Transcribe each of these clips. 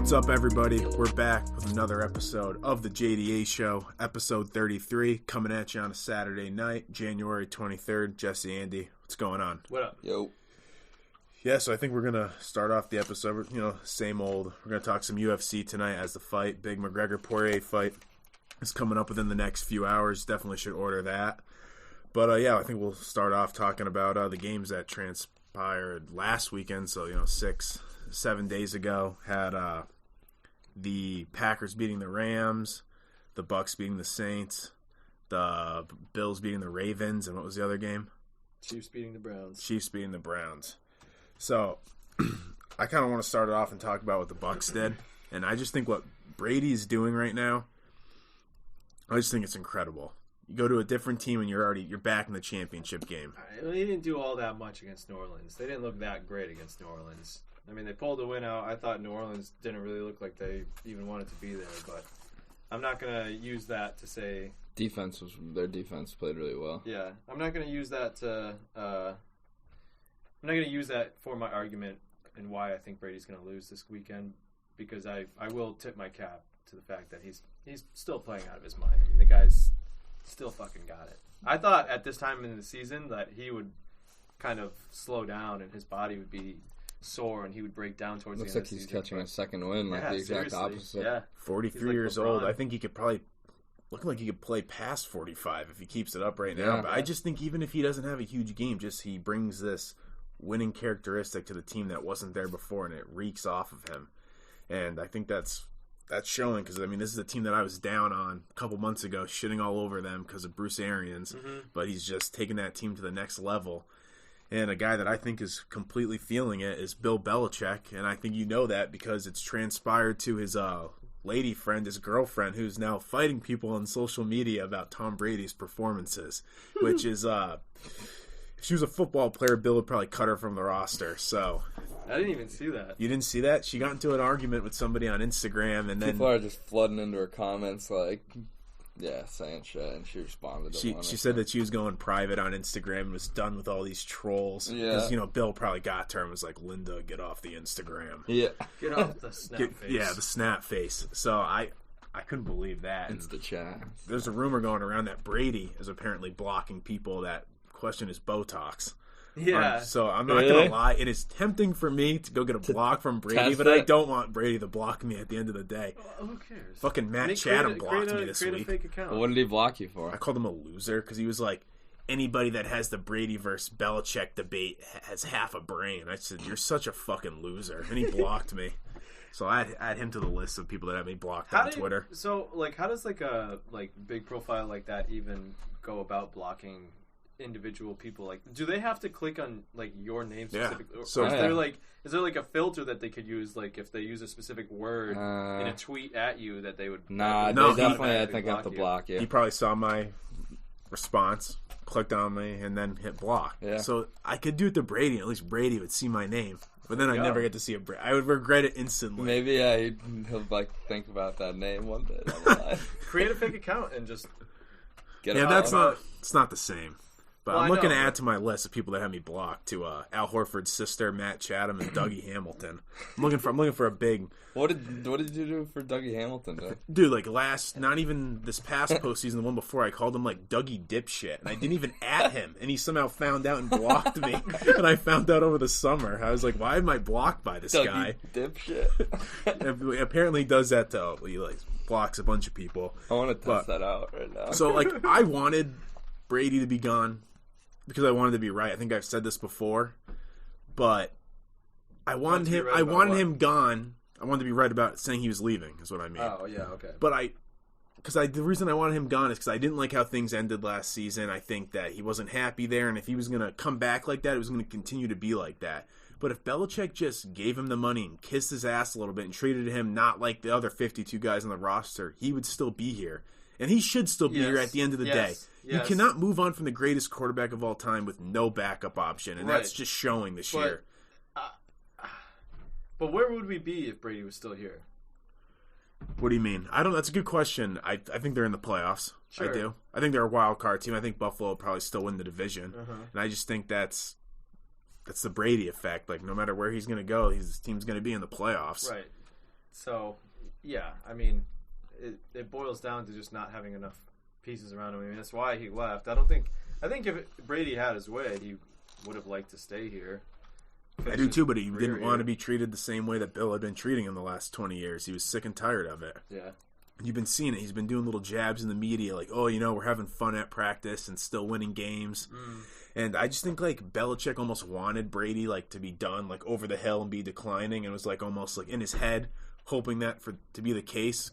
What's up, everybody? We're back with another episode of the JDA Show, episode 33, coming at you on a Saturday night, January 23rd. Jesse, Andy, what's going on? What up? Yo. Yeah, so I think we're going to start off the episode, same old. We're going to talk some UFC tonight as the fight. Big McGregor-Poirier fight is coming up within the next few hours. Definitely should order that. But, I think we'll start off talking about the games that transpired last weekend. So, 6-7 days ago, had the Packers beating the Rams, the Bucks beating the Saints, the Bills beating the Ravens, and what was the other game? Chiefs beating the Browns. So, I kind of want to start it off and talk about what the Bucks did, and I just think what Brady is doing right now, I just think it's incredible. You go to a different team and you're back in the championship game. They didn't do all that much against New Orleans. They didn't look that great against New Orleans. I mean, they pulled the win out. I thought New Orleans didn't really look like they even wanted to be there, but I'm not going to use that to say... Their defense played really well. Yeah, I'm not going to use that to... I'm not going to use that for my argument and why I think Brady's going to lose this weekend, because I will tip my cap to the fact that he's still playing out of his mind. I mean, the guy's still fucking got it. I thought at this time in the season that he would kind of slow down and his body would be sore and he would break down towards the end of the season. Looks like he's catching a second win, the exact opposite. Yeah. 43 years old. I think he could probably look like he could play past 45 if he keeps it up right now. Yeah. But I just think even if he doesn't have a huge game, just he brings this winning characteristic to the team that wasn't there before, and it reeks off of him. And I think that's showing, because, this is a team that I was down on a couple months ago, shitting all over them because of Bruce Arians. Mm-hmm. But he's just taking that team to the next level. And a guy that I think is completely feeling it is Bill Belichick. And I think you know that because it's transpired to his lady friend, his girlfriend, who's now fighting people on social media about Tom Brady's performances, which is... if she was a football player, Bill would probably cut her from the roster. So I didn't even see that. You didn't see that? She got into an argument with somebody on Instagram, and then people are just flooding into her comments, saying shit, and she responded. She said that she was going private on Instagram and was done with all these trolls. Yeah, because Bill probably got to her and was like, "Linda, get off the Instagram. Yeah, get off the snap face. Yeah, the snap face." So I couldn't believe that. It's the chat. There's a rumor going around that Brady is apparently blocking people that question his Botox. Yeah. So I'm not going to lie. It is tempting for me to go get a block from Brady, but I don't want Brady to block me at the end of the day. Well, who cares? Fucking Matt Chatham blocked me this week. A fake account. Well, what did he block you for? I called him a loser because he was like, anybody that has the Brady versus Belichick debate has half a brain. I said, you're such a fucking loser. And he blocked me. So I add him to the list of people that have me blocked on Twitter. So, how does a big profile like that even go about blocking individual people? Do they have to click on your name specifically? Yeah. So is there a filter that they could use, if they use a specific word in a tweet at you that they would? They definitely I think have to block you. He probably saw my response, clicked on me, and then hit block. Yeah. So I could do it to Brady. At least Brady would see my name. But then I never get to see I would regret it instantly. Maybe he'll think about that name one day. Create a fake account and just get it. Yeah, it's not the same. But I'm looking to add to my list of people that have me blocked to Al Horford's sister, Matt Chatham, and Dougie Hamilton. I'm looking for a big. What did you do for Dougie Hamilton, dude? Not even this past postseason, the one before, I called him Dougie dipshit, and I didn't even at him, and he somehow found out and blocked me. And I found out over the summer. I was like, why am I blocked by this guy? Dougie dipshit. Apparently, he does that to he blocks a bunch of people. I want to test that out right now. So I wanted Brady to be gone. Because I wanted to be right. I think I've said this before, but I wanted him gone. I wanted to be right about saying he was leaving. Is what I mean. Oh yeah, okay. But the reason I wanted him gone is because I didn't like how things ended last season. I think that he wasn't happy there, and if he was going to come back like that, it was going to continue to be like that. But if Belichick just gave him the money and kissed his ass a little bit and treated him not like the other 52 guys on the roster, he would still be here. And he should still be here at the end of the day. You cannot move on from the greatest quarterback of all time with no backup option, and that's just showing this year. But where would we be if Brady was still here? What do you mean? That's a good question. I think they're in the playoffs. Sure. I do. I think they're a wild card team. I think Buffalo will probably still win the division. And I just think that's the Brady effect. No matter where he's going to go, his team's going to be in the playoffs. Right. So, yeah, I mean, it boils down to just not having enough pieces around him. I mean, that's why he left. I think if Brady had his way, he would have liked to stay here. I do too, but he didn't want to be treated the same way that Bill had been treating him the last 20 years. He was sick and tired of it. Yeah. You've been seeing it. He's been doing little jabs in the media like, oh, we're having fun at practice and still winning games. And I just think, like, Belichick almost wanted Brady, like, to be done, like, over the hill and be declining, and was, like, almost, like, in his head, hoping that to be the case.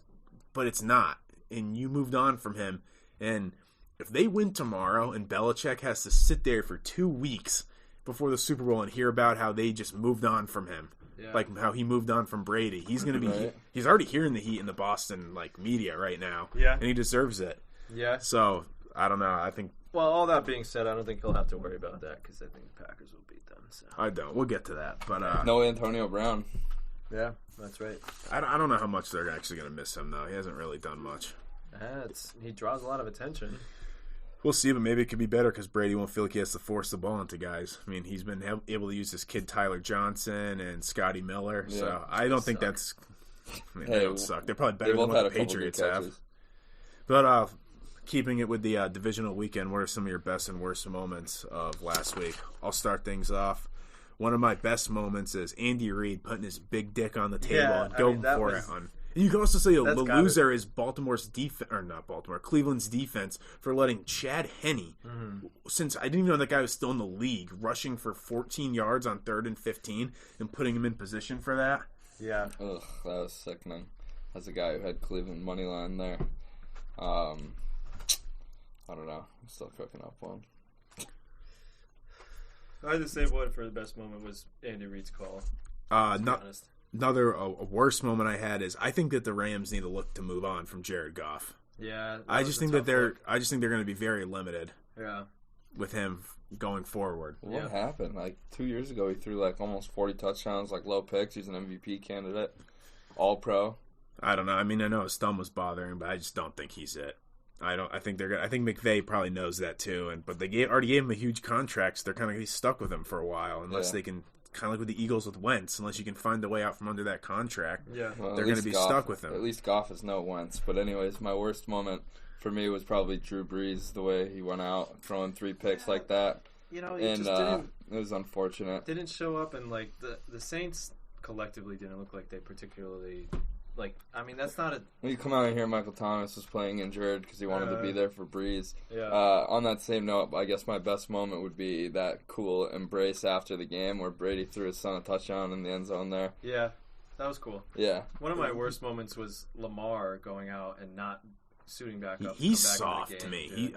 But it's not. And you moved on from him. And if they win tomorrow and Belichick has to sit there for 2 weeks before the Super Bowl and hear about how they just moved on from him, like how he moved on from Brady, he's going to be he's already hearing the heat in the Boston like media right now, and he deserves it. So I don't know. I think. Well, all that being said, I don't think he'll have to worry about that because I think the Packers will beat them. So. I don't. We'll get to that, but no Antonio Brown. Yeah, that's right. I don't know how much they're actually going to miss him though. He hasn't really done much. He draws a lot of attention. We'll see, but maybe it could be better because Brady won't feel like he has to force the ball into guys. I mean, he's been able to use his kid Tyler Johnson and Scotty Miller, so I don't think that's. I mean, they don't suck. They're probably better than what the Patriots have. But keeping it with the divisional weekend, what are some of your best and worst moments of last week? I'll start things off. One of my best moments is Andy Reid putting his big dick on the table and going for it on. You can also say the loser is Cleveland's defense for letting Chad Henne, since I didn't even know that guy was still in the league, rushing for 14 yards on 3rd and 15 and putting him in position for that. Yeah. Ugh, that was sickening. As a guy who had Cleveland money line there. I don't know. I'm still cooking up one. I had the same one for the best moment was Andy Reid's call. Another worse moment I had is I think that the Rams need to look to move on from Jared Goff. Yeah, I just think they're going to be very limited. Yeah, with him going forward. What happened? Like 2 years ago, he threw like almost 40 touchdowns, like low picks. He's an MVP candidate, All Pro. I don't know. I mean, I know his thumb was bothering, but I just don't think he's it. I think McVay probably knows that too. But they already gave him a huge contract, so they're kind of stuck with him for a while unless they can. Kind of like with the Eagles with Wentz, unless you can find a way out from under that contract, they're going to be stuck with him. At least Goff is no Wentz. But anyways, my worst moment for me was probably Drew Brees, the way he went out throwing 3 picks like that. It was unfortunate. Didn't show up, and like the Saints collectively didn't look like they particularly. Like, I mean, that's not a... When you come out and hear Michael Thomas was playing injured because he wanted to be there for Breeze. Yeah. On that same note, I guess my best moment would be that cool embrace after the game where Brady threw his son a touchdown in the end zone there. Yeah, that was cool. Yeah. One of my worst moments was Lamar going out and not suiting back up. He's soft to me.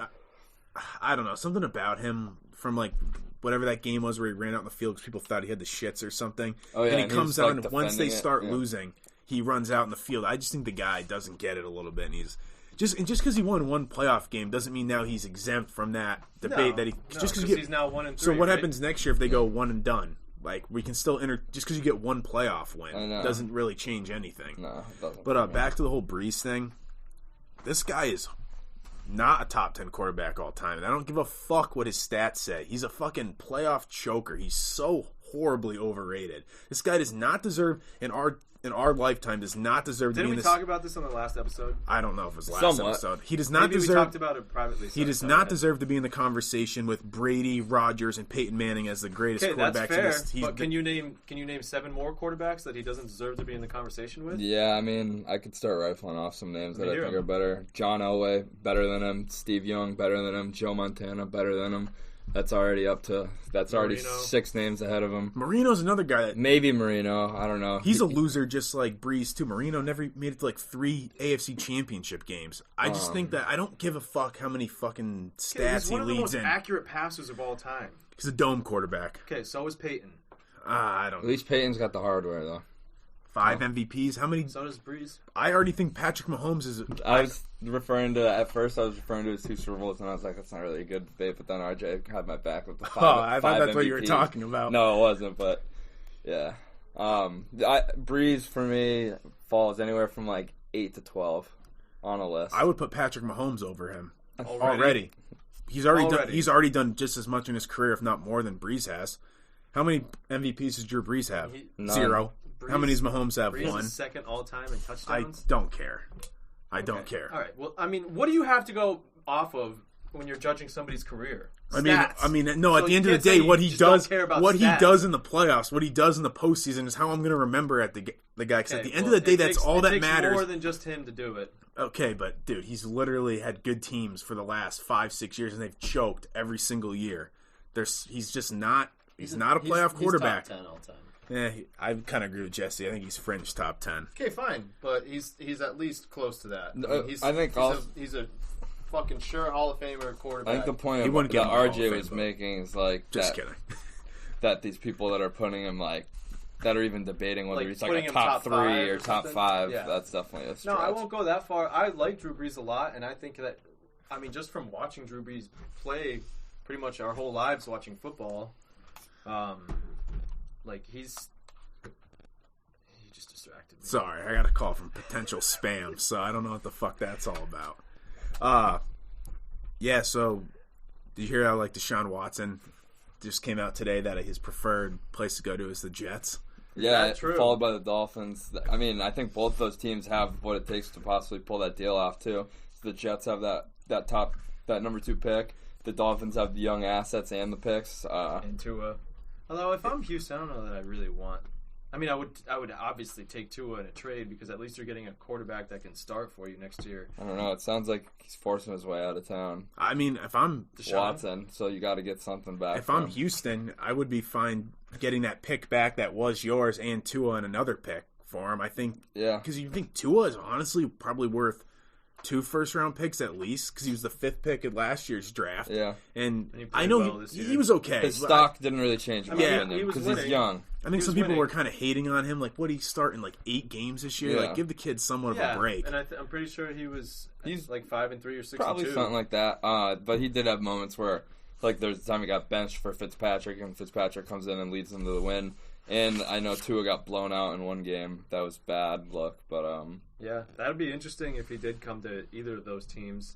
I don't know. Something about him from, like... whatever that game was where he ran out in the field because people thought he had the shits or something. Oh, yeah, and he comes out, and once they start losing... he runs out in the field. I just think the guy doesn't get it a little bit. And he's just because he won one playoff game doesn't mean now he's exempt from that debate. Just because he's now 1-3. So what happens next year if they go 1 and done? Like we can still just because you get one playoff win doesn't really change anything. No, it doesn't. But back to the whole Breeze thing. This guy is not a top 10 quarterback all time, and I don't give a fuck what his stats say. He's a fucking playoff choker. He's so horribly overrated. This guy does not deserve in our lifetime does not deserve to be in this. Didn't we talk about this on the last episode? I don't know if it was last episode. He does not deserve. We talked about it privately. He does not deserve to be in the conversation with Brady, Rodgers, and Peyton Manning as the greatest quarterbacks. That's fair. But can you name 7 more quarterbacks that he doesn't deserve to be in the conversation with? Yeah, I mean, I could start rifling off some names that I think are better. John Elway, better than him. Steve Young, better than him. Joe Montana, better than him. That's already 6 names ahead of him. Marino's another guy that... Maybe Marino. I don't know. He's a loser just like Breeze, too. Marino never made it to like 3 AFC championship games. I just think that I don't give a fuck how many fucking stats he leads in. He's one of the most accurate passers of all time. He's a dome quarterback. Okay, so is Peyton. I don't know. At least Peyton's got the hardware, though. 5 MVPs. How many? So does Breeze. I already think Patrick Mahomes is... At first I was referring to his 2 Super Bowls, and I was like, that's not really a good debate, but then RJ had my back with the 5 I thought that's MVPs. what you were talking about. No, it wasn't, but yeah. Breeze, for me, falls anywhere from like 8 to 12 on a list. I would put Patrick Mahomes over him. Already. He's already done just as much in his career, if not more, than Breeze has. How many MVPs does Drew Brees have? 0. How many does Mahomes have? Brees One. is second all time in touchdowns. I don't care. I don't care. All right. Well, I mean, what do you have to go off of when you're judging somebody's career? No. So at the end of the day, what he does in the playoffs, what he does in the postseason, is how I'm going to remember the guy. Because at the end of the day, that's all that matters. More than just him to do it. Okay, but dude, he's literally had good teams for the last 5-6 years, and they've choked every single year. He's just not. He's not a playoff quarterback. He's top 10 all time. Yeah, I kind of agree with Jesse. I think he's fringe top 10. Okay, fine, but he's at least close to that. He's a fucking sure Hall of Famer quarterback. I think the point that RJ was making is like just kidding. That these people that are putting him that are even debating whether he's like a top 3 or top 5. Yeah. That's definitely a stretch. No, I won't go that far. I like Drew Brees a lot, and I think that just from watching Drew Brees play pretty much our whole lives watching football. He just distracted me. Sorry, I got a call from potential spam, so I don't know what the fuck that's all about. Yeah, so did you hear how Deshaun Watson just came out today that his preferred place to go to is the Jets? Yeah, followed by the Dolphins. I mean, I think both those teams have what it takes to possibly pull that deal off too. So the Jets have that number 2 pick. The Dolphins have the young assets and the picks. And Tua. Although if I'm Houston, I don't know that I really want. I mean, I would obviously take Tua in a trade because at least you're getting a quarterback that can start for you next year. I don't know. It sounds like he's forcing his way out of town. I mean, if I'm Watson, so you got to get something back. If I'm Houston, I would be fine getting that pick back that was yours and Tua and another pick for him. I think, because you think Tua is honestly probably worth 2 first-round picks at least, because he was the 5th pick in last year's draft. Yeah, and I know he was okay. His stock didn't really change because he's young. I think some people were kind of hating on him, like, what, he start in 8 games this year? Like, give the kid somewhat of a break. And I'm pretty sure he's 5-3 or 6-2. Probably something like that. But he did have moments where, there's the time he got benched for Fitzpatrick, and Fitzpatrick comes in and leads them to the win. And I know Tua got blown out in one game. That was bad luck, but yeah, that'd be interesting if he did come to either of those teams.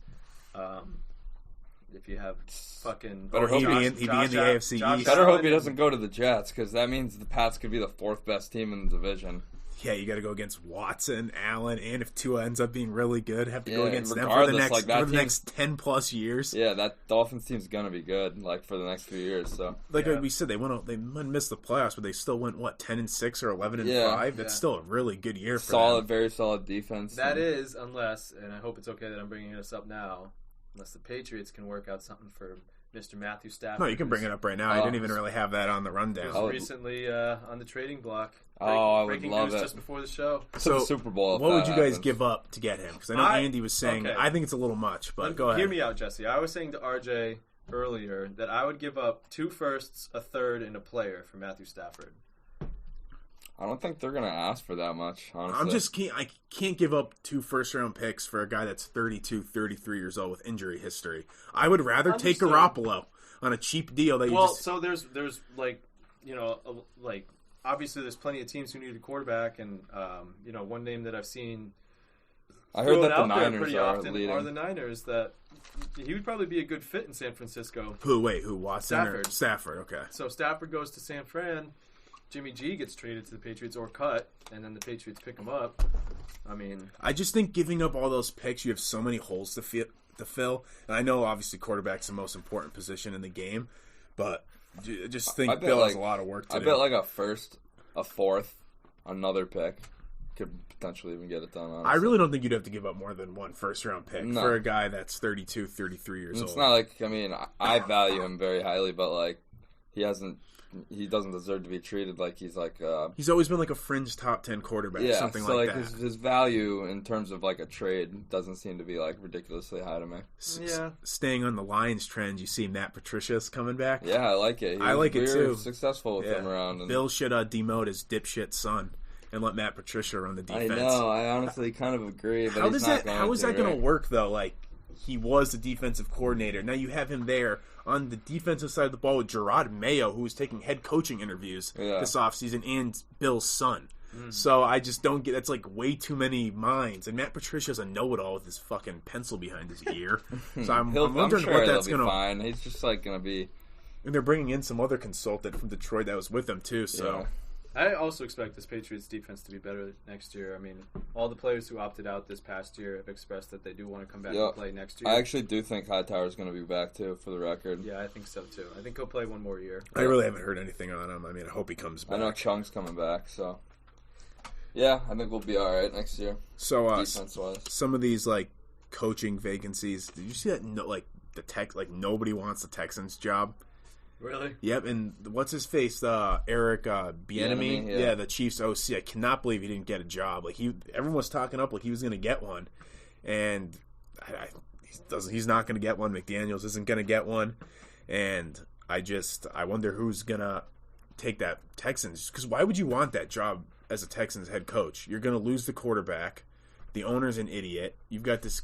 If you have fucking better hope he'd be in the AFC East. Better hope he doesn't go to the Jets, because that means the Pats could be the 4th best team in the division. Yeah, you got to go against Watson, Allen, and if Tua ends up being really good, have to go against them for the next 10+ years. Yeah, that Dolphins team's gonna be good, for the next few years. So, like we said, they missed the playoffs, but they still went 10-6 or 11-5. That's still a really good year for them. Very solid defense. That is, unless, and I hope it's okay that I'm bringing this up now, unless the Patriots can work out something for Mr. Matthew Stafford. No, you can bring it up right now. I didn't even really have that on the rundown. He was recently on the trading block. I would love it. Just before the show. So, the Super Bowl. What would you guys give up to get him? Because I know Andy was saying, I think it's a little much, but go ahead. Hear me out, Jesse. I was saying to RJ earlier that I would give up 2 firsts, a third, and a player for Matthew Stafford. I don't think they're going to ask for that much, honestly. I can't give up 2 first-round picks for a guy that's 32, 33 years old with injury history. I would rather take Garoppolo on a cheap deal. So there's obviously there's plenty of teams who need a quarterback, and one name that I've seen I heard that the Niners pretty are often leading. are the Niners. That he would probably be a good fit in San Francisco. Who? Watson Stafford. or Stafford? Okay. So Stafford goes to San Fran. Jimmy G gets traded to the Patriots or cut, and then the Patriots pick him up. I mean, I just think giving up all those picks, you have so many holes to fill. And I know obviously quarterback's the most important position in the game, but I just think Bill has a lot of work to do. I bet a first, a 4th, another pick could potentially even get it done. Honestly. I really don't think you'd have to give up more than 1 first-round pick for a guy that's 32, 33 years old. It's not I value him very highly, but he doesn't deserve to be treated like he's he's always been a fringe top 10 quarterback, something like that. His value in terms of a trade doesn't seem to be ridiculously high to me. Staying on the Lions trend, you see Matt Patricia's coming back. Yeah, I like it. I like it too. Successful with him around. And Bill should demote his dipshit son and let Matt Patricia run the defense. I know. I honestly kind of agree, but how is that going to work though? He was the defensive coordinator. Now you have him there on the defensive side of the ball with Gerard Mayo, who was taking head coaching interviews this offseason, and Bill's son. So I just don't get... That's way too many minds. And Matt Patricia's a know-it-all with his fucking pencil behind his ear. So I'm wondering what that's going to... fine. He's just going to be... And they're bringing in some other consultant from Detroit that was with them too, so... I also expect this Patriots defense to be better next year. I mean, all the players who opted out this past year have expressed that they do want to come back and play next year. I actually do think Hightower's going to be back, too, for the record. Yeah, I think so, too. I think he'll play one more year. I really haven't heard anything on him. I mean, I hope he comes back. I know Chung's coming back, so... Yeah, I think we'll be all right next year. So, defense-wise. Some of these, like, coaching vacancies, did you see that, nobody wants the Texans job? Really? Yep, and what's his face? Eric Bieniemy? Yeah, the Chiefs OC. I cannot believe he didn't get a job. Like everyone was talking up like he was going to get one, and he's not going to get one. McDaniels isn't going to get one, and I wonder who's going to take that Texans. Because why would you want that job as a Texans head coach? You're going to lose the quarterback. The owner's an idiot. You've got this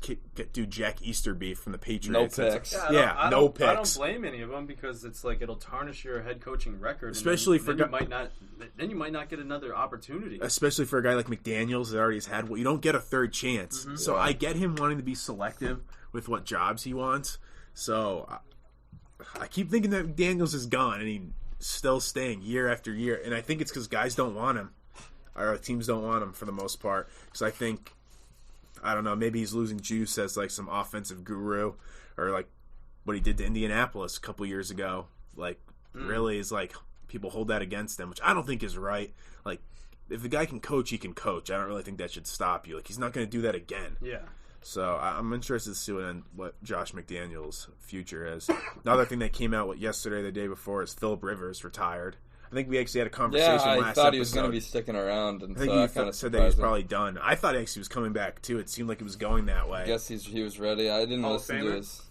dude Jack Easterby from the Patriots. No picks. No picks. I don't blame any of them because it's like it'll tarnish your head coaching record. Especially then you might not get another opportunity. Especially for a guy like McDaniels that already has had. Well, you don't get a third chance. Mm-hmm. So I get him wanting to be selective with what jobs he wants. So I keep thinking that McDaniels is gone and he's still staying year after year. And I think it's because guys don't want him. Or teams don't want him for the most part. Because I think, I don't know, maybe he's losing juice as like some offensive guru, or like what he did to Indianapolis a couple years ago. Like, really is like people hold that against him, which I don't think is right. Like, if the guy can coach, he can coach. I don't really think that should stop you. Like, he's not going to do that again. Yeah. So I'm interested to see what Josh McDaniels' future is. Another thing that came out yesterday, the day before, is Philip Rivers retired. I think we actually had a conversation last episode. I thought he was going to be sticking around. And I think he said that he was probably done. I thought actually he was coming back, too. It seemed like it was going that way. I guess he was ready. I didn't listen to his...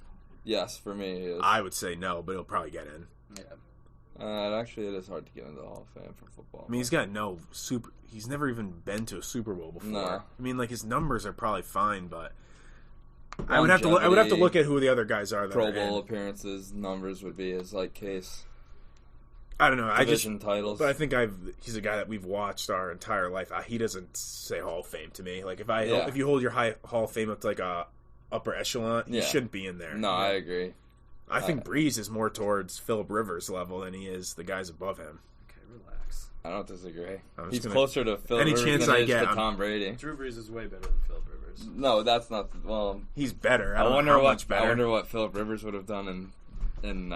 Yes, for me, he is. I would say no, but he'll probably get in. Yeah. It is hard to get into the Hall of Fame for football. I mean, he's got no super... He's never even been to a Super Bowl before. No. I mean, like, his numbers are probably fine, but... I would have to look at who the other guys are. Pro Bowl appearances, numbers would be his, like, case... I don't know. Division titles. But I think he's a guy that we've watched our entire life. He doesn't say Hall of Fame to me. Like if you hold your Hall of Fame up to like a upper echelon, he shouldn't be in there. No, I agree. I think Breeze is more towards Philip Rivers level than he is the guys above him. Okay, relax. I don't disagree. He's closer to Philip Rivers than he is to Tom Brady. Drew Brees is way better than Philip Rivers. No, that's not. Well, he's better. I wonder what Philip Rivers would have done in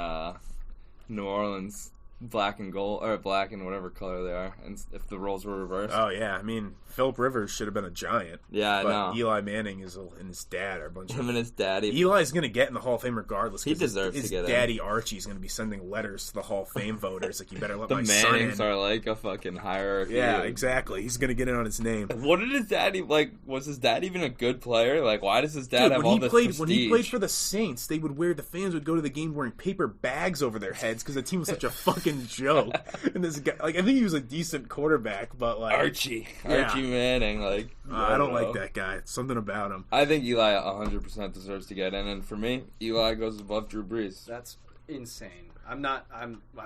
New Orleans. Black and gold, or black and whatever color they are, and if the roles were reversed. Oh yeah, I mean Philip Rivers should have been a Giant. Yeah, I know. Eli Manning and his dad are a bunch of... Him and his daddy. Eli's going to get in the Hall of Fame regardless. He deserves to get in. His daddy Archie is going to be sending letters to the Hall of Fame voters. Like, you better let the my son in. The Mannings are like a fucking hierarchy. Yeah, exactly. He's going to get in on his name. What did his daddy like? Was his dad even a good player? Like, why does his dad have all this prestige? When he played for the Saints, the fans would go to the game wearing paper bags over their heads because the team was such a fucking joke. And this guy, like, I think he was a decent quarterback, but like Archie Manning, like. I don't like that guy. Something about him. I think Eli 100% deserves to get in, and for me, Eli goes above Drew Brees. That's insane. I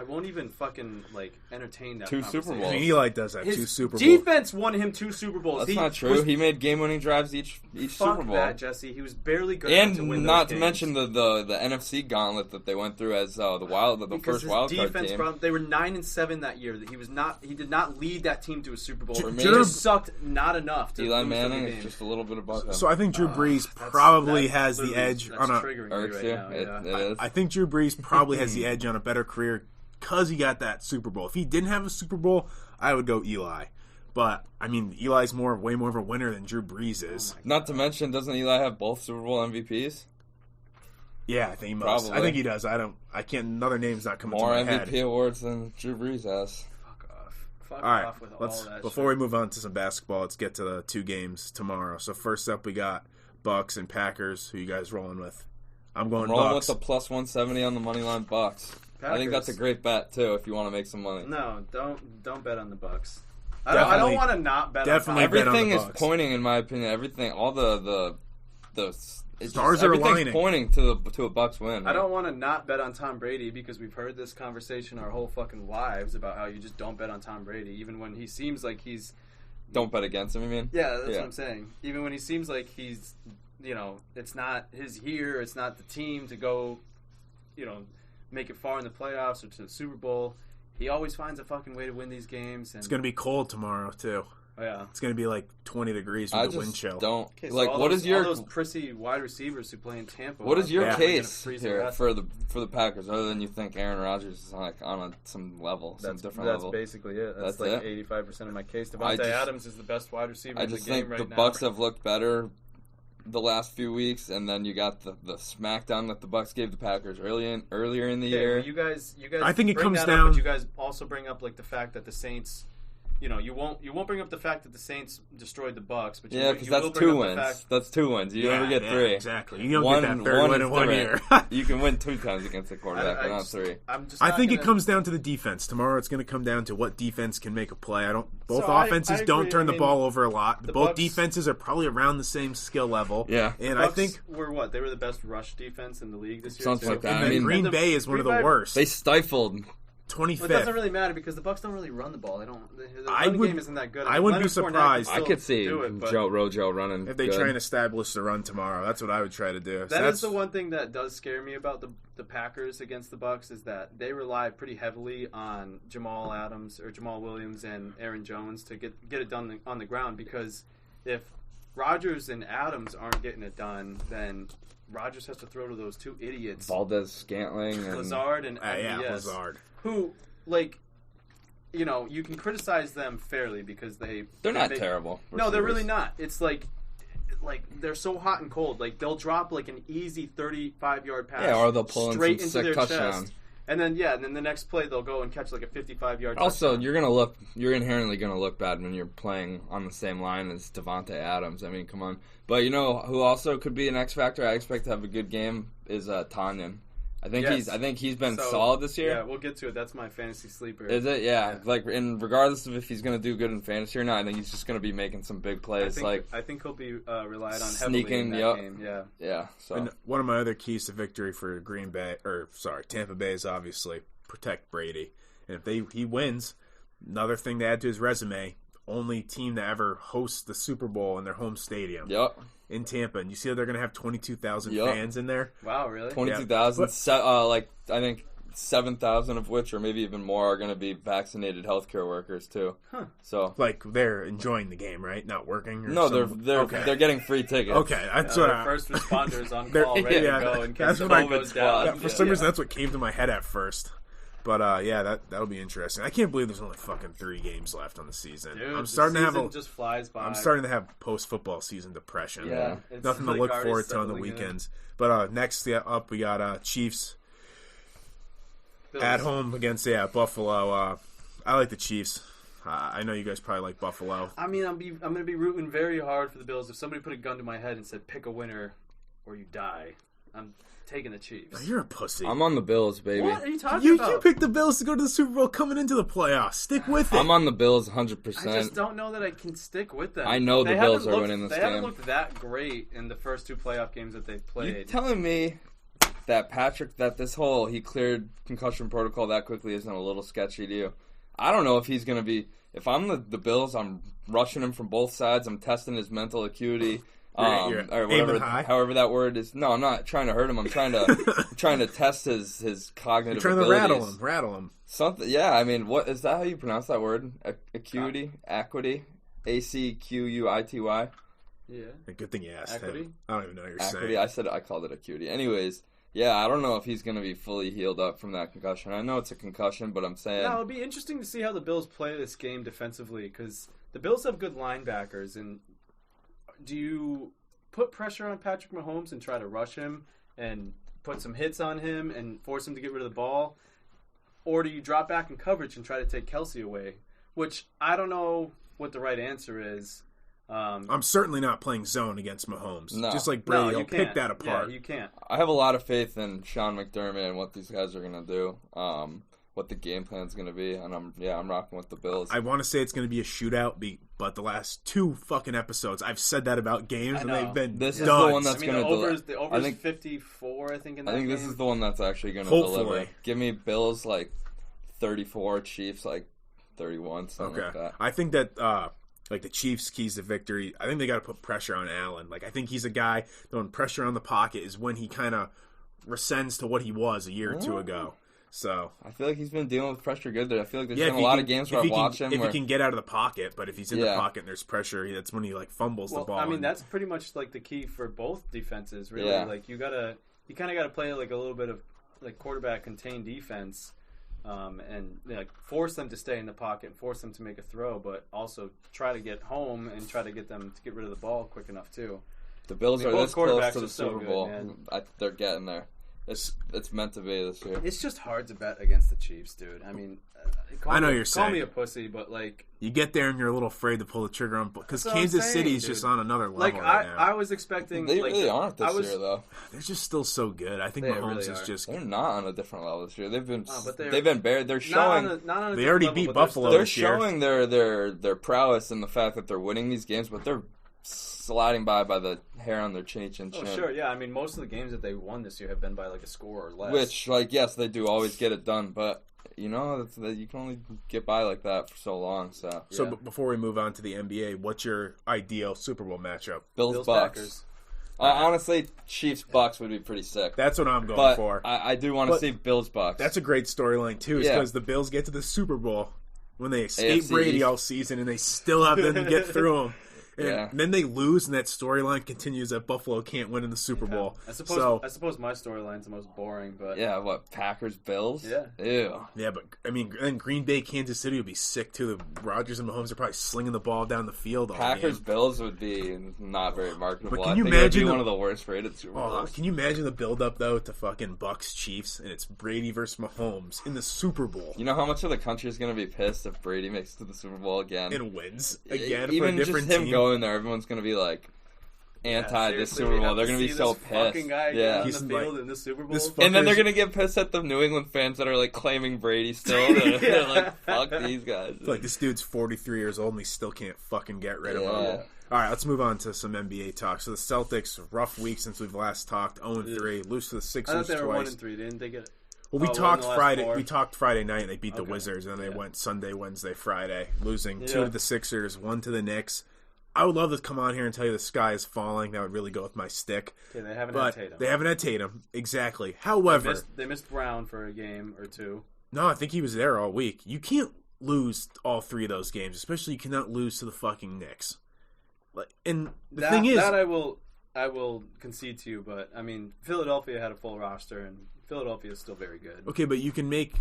won't even fucking like entertain that. 2 Super Bowls. I mean, Eli does have 2 Super Bowls. Defense won him 2 Super Bowls. That's not true. He made game-winning drives each Super Bowl. That, Jesse. He was barely good enough to win those not games. To mention the NFC gauntlet that they went through as the first wild card team. They were 9-7 that year. He did not lead that team to a Super Bowl. He Drew just sucked not enough. To Eli Manning is just a little bit above him. So I think Drew Brees probably has the edge on a. Triggering me right now. It is. I think Drew Brees probably has the edge on a better career because he got that Super Bowl. If he didn't have a Super Bowl, I would go Eli. But, I mean, Eli's way more of a winner than Drew Brees is. Not to mention, doesn't Eli have both Super Bowl MVPs? Yeah, I think he must. Probably. I think he does. Another name's not coming to my head. More MVP awards than Drew Brees has. Fuck off with all that before we move on to some basketball, let's get to the 2 games tomorrow. So first up, we got Bucks and Packers. Who you guys rolling with? I'm going Bucks. With the plus 170 on the money line Bucks. Packers. I think that's a great bet too if you want to make some money. No, don't bet on the Bucks. I don't want to not bet. Definitely on the Bucks. Everything is pointing, in my opinion. Everything, all the stars are aligning, pointing to a Bucks win. I don't want to not bet on Tom Brady because we've heard this conversation our whole fucking lives about how you just don't bet on Tom Brady, even when he seems like he's. Don't bet against him. You mean? Yeah, that's what I'm saying. Even when he seems like he's, it's not his year. It's not the team to go, make it far in the playoffs or to the Super Bowl. he always finds a fucking way to win these games. And It's going to be cold tomorrow, too. Oh, yeah. It's going to be like 20 degrees with the wind chill. Don't okay, so like. all What those, is your all those prissy wide receivers who play in Tampa? What is your case here here for the Packers? Other than you think Aaron Rodgers is like on some level, some different level. That's basically it. That's like 85% of my case. Devontae Adams is the best wide receiver in the game right now. I just think the Bucs have looked better the last few weeks, and then you got the smackdown that the Bucs gave the Packers earlier in the year. You guys. I think it comes that down. Up, but you guys also bring up like the fact that the Saints. You know, you won't bring up the fact that the Saints destroyed the Bucs, but because that's 2 wins. That's 2 wins. You never get 3. Exactly. You don't get that third win in 1 year. You can win 2 times against the quarterback, but not 3. I think it comes down to the defense. Tomorrow, it's going to come down to what defense can make a play. Both offenses don't turn the ball over a lot. Both defenses are probably around the same skill level. Yeah, and I think they were the best rush defense in the league this year. Something like that. I mean, Green Bay is one of the worst. They stifled. 25th. Well, it doesn't really matter because the Bucs don't really run the ball. The run game isn't that good. I wouldn't be surprised. I could see Rojo running. If they try and establish the run tomorrow, that's what I would try to do. That is the one thing that does scare me about the Packers against the Bucs is that they rely pretty heavily on Jamal Williams and Aaron Jones to get it done on the ground. Because if Rodgers and Adams aren't getting it done, then Rodgers has to throw to those 2 idiots, Valdez-Scantling and Lazard and MVS, Lazard. Who, you can criticize them fairly because they're not terrible. No, they're really not. It's like they're so hot and cold. Like they'll drop like an easy 35-yard pass, or they'll pull straight in some into sick their touchdown. chest, and then the next play they'll go and catch like a 55-yard. Also, you're inherently gonna look bad when you're playing on the same line as Devontae Adams. I mean, come on. But you know who also could be an X factor? I expect to have a good game is Tanyan. I think he's been solid this year. Yeah, we'll get to it. That's my fantasy sleeper. Is it? Yeah. Like, regardless of if he's going to do good in fantasy or not, I think he's just going to be making some big plays. I think he'll be relied on heavily in that game. Yeah. Yeah. So and one of my other keys to victory for Tampa Bay is obviously protect Brady. And if he wins, another thing to add to his resume, only team to ever host the Super Bowl in their home stadium. Yep. In Tampa, and you see how they're going to have 22,000 fans in there. Wow, really? 22,000. I think 7,000 of which, or maybe even more, are going to be vaccinated healthcare workers too. Huh. So, they're enjoying the game, right? Not working. Or no, they're getting free tickets. Okay, that's what first responders on call, ready to go in case the phone goes down. For some reason, that's what came to my head at first. But that'll be interesting. I can't believe there's only fucking 3 games left on the season. Dude, I'm starting to have just flies by. I'm starting to have post-football season depression. Yeah, nothing to look forward to on the weekends. But next up, we got Chiefs Bills. At home against Buffalo. I like the Chiefs. I know you guys probably like Buffalo. I mean, I'm going to be rooting very hard for the Bills. If somebody put a gun to my head and said, "Pick a winner, or you die," I'm taking the Chiefs. You're a pussy. I'm on the Bills, baby. What are you talking about? You picked the Bills to go to the Super Bowl coming into the playoffs. Stick with it. I'm on the Bills 100%. I just don't know that I can stick with them. I know the Bills are winning this game. They haven't looked that great in the first 2 playoff games that they've played. You telling me that he cleared concussion protocol that quickly isn't a little sketchy to you? I don't know if he's going to be... If I'm the Bills, I'm rushing him from both sides. I'm testing his mental acuity. You're or whatever, however that word is. No, I'm not trying to hurt him. I'm trying to test his cognitive. You're trying abilities. to rattle him. Something. Yeah, I mean, what is that? How you pronounce that word? Acuity, acuity, ACQUITY. Yeah. Good thing you asked Equity? him. I don't even know what you're Acuity. saying. I called it acuity. Anyways, yeah, I don't know if he's going to be fully healed up from that concussion. I know it's a concussion, but I'm saying... No, it'll be interesting to see how the Bills play this game defensively, because the Bills have good linebackers, and do you put pressure on Patrick Mahomes and try to rush him and put some hits on him and force him to get rid of the ball? Or do you drop back in coverage and try to take Kelsey away? Which, I don't know what the right answer is. I'm certainly not playing zone against Mahomes. No. Just like Brady, you he'll pick that apart. Yeah, you can't. I have a lot of faith in Sean McDermott and what these guys are going to do, what the game plan is going to be, and I'm rocking with the Bills. I want to say it's going to be a shootout, but the last 2 fucking episodes, I've said that about games, and they've been This is done. the one that's going to deliver. The over is 54, I think, in that game. This is the one that's actually going to deliver. Give me Bills, 34, Chiefs, 31, something like that. I think that... the Chiefs' keys to victory, I think they got to put pressure on Allen. I think he's a guy throwing pressure on the pocket is when he kind of rescinds to what he was a year or 2 ago. So I feel like he's been dealing with pressure good there. I feel like there's been a lot of games where I've watched him. If he can get out of the pocket, but if he's in the pocket and there's pressure, that's when he fumbles the ball. I mean, that's pretty much the key for both defenses, really. Yeah. You kind of got to play a little bit of quarterback contained defense, and force them to stay in the pocket, and force them to make a throw, but also try to get home and try to get them to get rid of the ball quick enough too. The Bills are this close to the Super Bowl. They're getting there. It's meant to be this year. It's just hard to bet against the Chiefs, dude. I mean, you're saying. Call me a pussy, but you get there and you're a little afraid to pull the trigger on because Kansas City is just on another level. Right now. I was expecting they really aren't this year though. They're just still so good. I think Mahomes really is just. They're not on a different level this year. They've been buried. They're showing. They already beat Buffalo. They're showing their prowess in the fact that they're winning these games, but they're sliding by the hair on their chin. Oh, sure, yeah. I mean, most of the games that they won this year have been by a score or less. Which, yes, they do always get it done, but you can only get by like that for so long. So before we move on to the NBA, what's your ideal Super Bowl matchup? Bills Bucks. Honestly, Chiefs Bucks would be pretty sick. That's what I'm going for. I do want to see Bills Bucks. That's a great storyline too, because the Bills get to the Super Bowl when they escape Brady all season, and they still have them to get through them. And then they lose, and that storyline continues that Buffalo can't win in the Super Bowl. I suppose my storyline's the most boring, but Packers Bills? Yeah. Ew. Yeah, but I mean, then Green Bay Kansas City would be sick too. The Rodgers and Mahomes are probably slinging the ball down the field all Packers Bills would be not very marketable. But can you imagine it would be one of the worst rated Super Bowls? Can you imagine the build up though to fucking Bucks Chiefs, and it's Brady versus Mahomes in the Super Bowl? You know how much of the country is going to be pissed if Brady makes it to the Super Bowl again and wins again Even for a different just him team? Going there, everyone's going to be anti this Super Bowl. They're going to be so pissed. He's on the field in the Super Bowl. And then they're going to get pissed at the New England fans that are claiming Brady still. They're like, fuck these guys. It's this dude's 43 years old and he still can't fucking get rid of him. All right, let's move on to some NBA talk. So the Celtics, rough week since we've last talked. 0-3, lose to the Sixers twice. I thought they were 1-3. Didn't they get it? Well, we talked Friday. We talked Friday night. And they beat the Wizards, and then they went Sunday, Wednesday, Friday, losing 2 to the Sixers, 1 to the Knicks. I would love to come on here and tell you the sky is falling. That would really go with my stick. Okay, they haven't had Tatum. They haven't had Tatum, exactly. However, they missed Brown for a game or two. No, I think he was there all week. You can't lose all 3 of those games, especially you cannot lose to the fucking Knicks. And the thing is, that I will concede to you, but I mean, Philadelphia had a full roster, and Philadelphia is still very good. Okay, but you can make.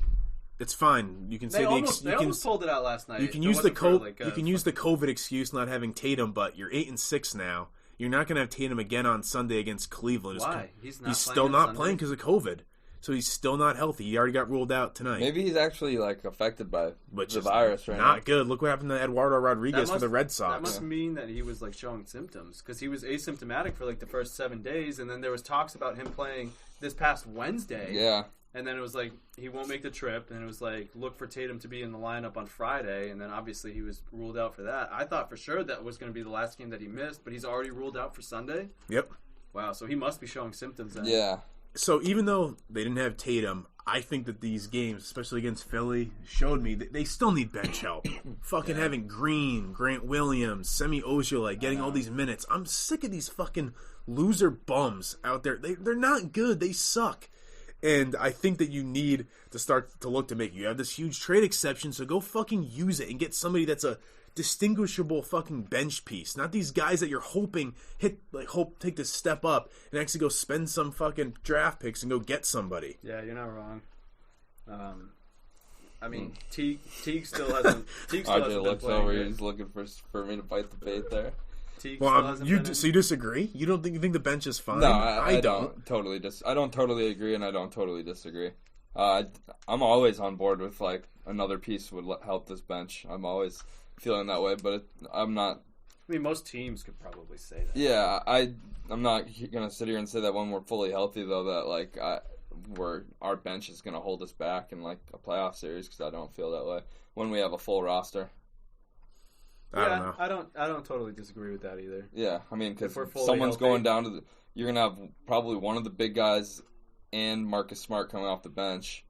It's fine. You can say they almost pulled it out last night. You can use the COVID excuse not having Tatum, but you're 8-6 now. You're not going to have Tatum again on Sunday against Cleveland. Why? He's still not playing because of COVID. So he's still not healthy. He already got ruled out tonight. Maybe he's actually affected by the virus right now. Not good. Look what happened to Eduardo Rodriguez for the Red Sox. That must mean that he was showing symptoms because he was asymptomatic for the first 7 days, and then there was talks about him playing this past Wednesday. Yeah. And then it was he won't make the trip, and it was look for Tatum to be in the lineup on Friday, and then obviously he was ruled out for that. I thought for sure that was going to be the last game that he missed, but he's already ruled out for Sunday? Yep. Wow, so he must be showing symptoms then. Yeah. So even though they didn't have Tatum, I think that these games, especially against Philly, showed me that they still need bench help. Fucking having Green, Grant Williams, Semi Ojeleye, getting all these minutes. I'm sick of these fucking loser bums out there. They're not good. They suck. And I think that you need to start to look to make. You have this huge trade exception, so go fucking use it and get somebody that's a distinguishable fucking bench piece. Not these guys that you're hoping take this step up and actually go spend some fucking draft picks and go get somebody. Yeah, you're not wrong. I mean, Teague still hasn't. RJ looks over. He's looking for me to bite the bait there. So you disagree? You think the bench is fine? No, I don't I don't totally agree, and I don't totally disagree. I'm always on board with another piece would help this bench. I'm always feeling that way, but I'm not. I mean, most teams could probably say that. Yeah, I'm not gonna sit here and say that when we're fully healthy, though, that our bench is gonna hold us back in a playoff series, because I don't feel that way when we have a full roster. I don't know. I don't totally disagree with that either. Yeah, I mean, because someone's going down to you're gonna have probably one of the big guys and Marcus Smart coming off the bench.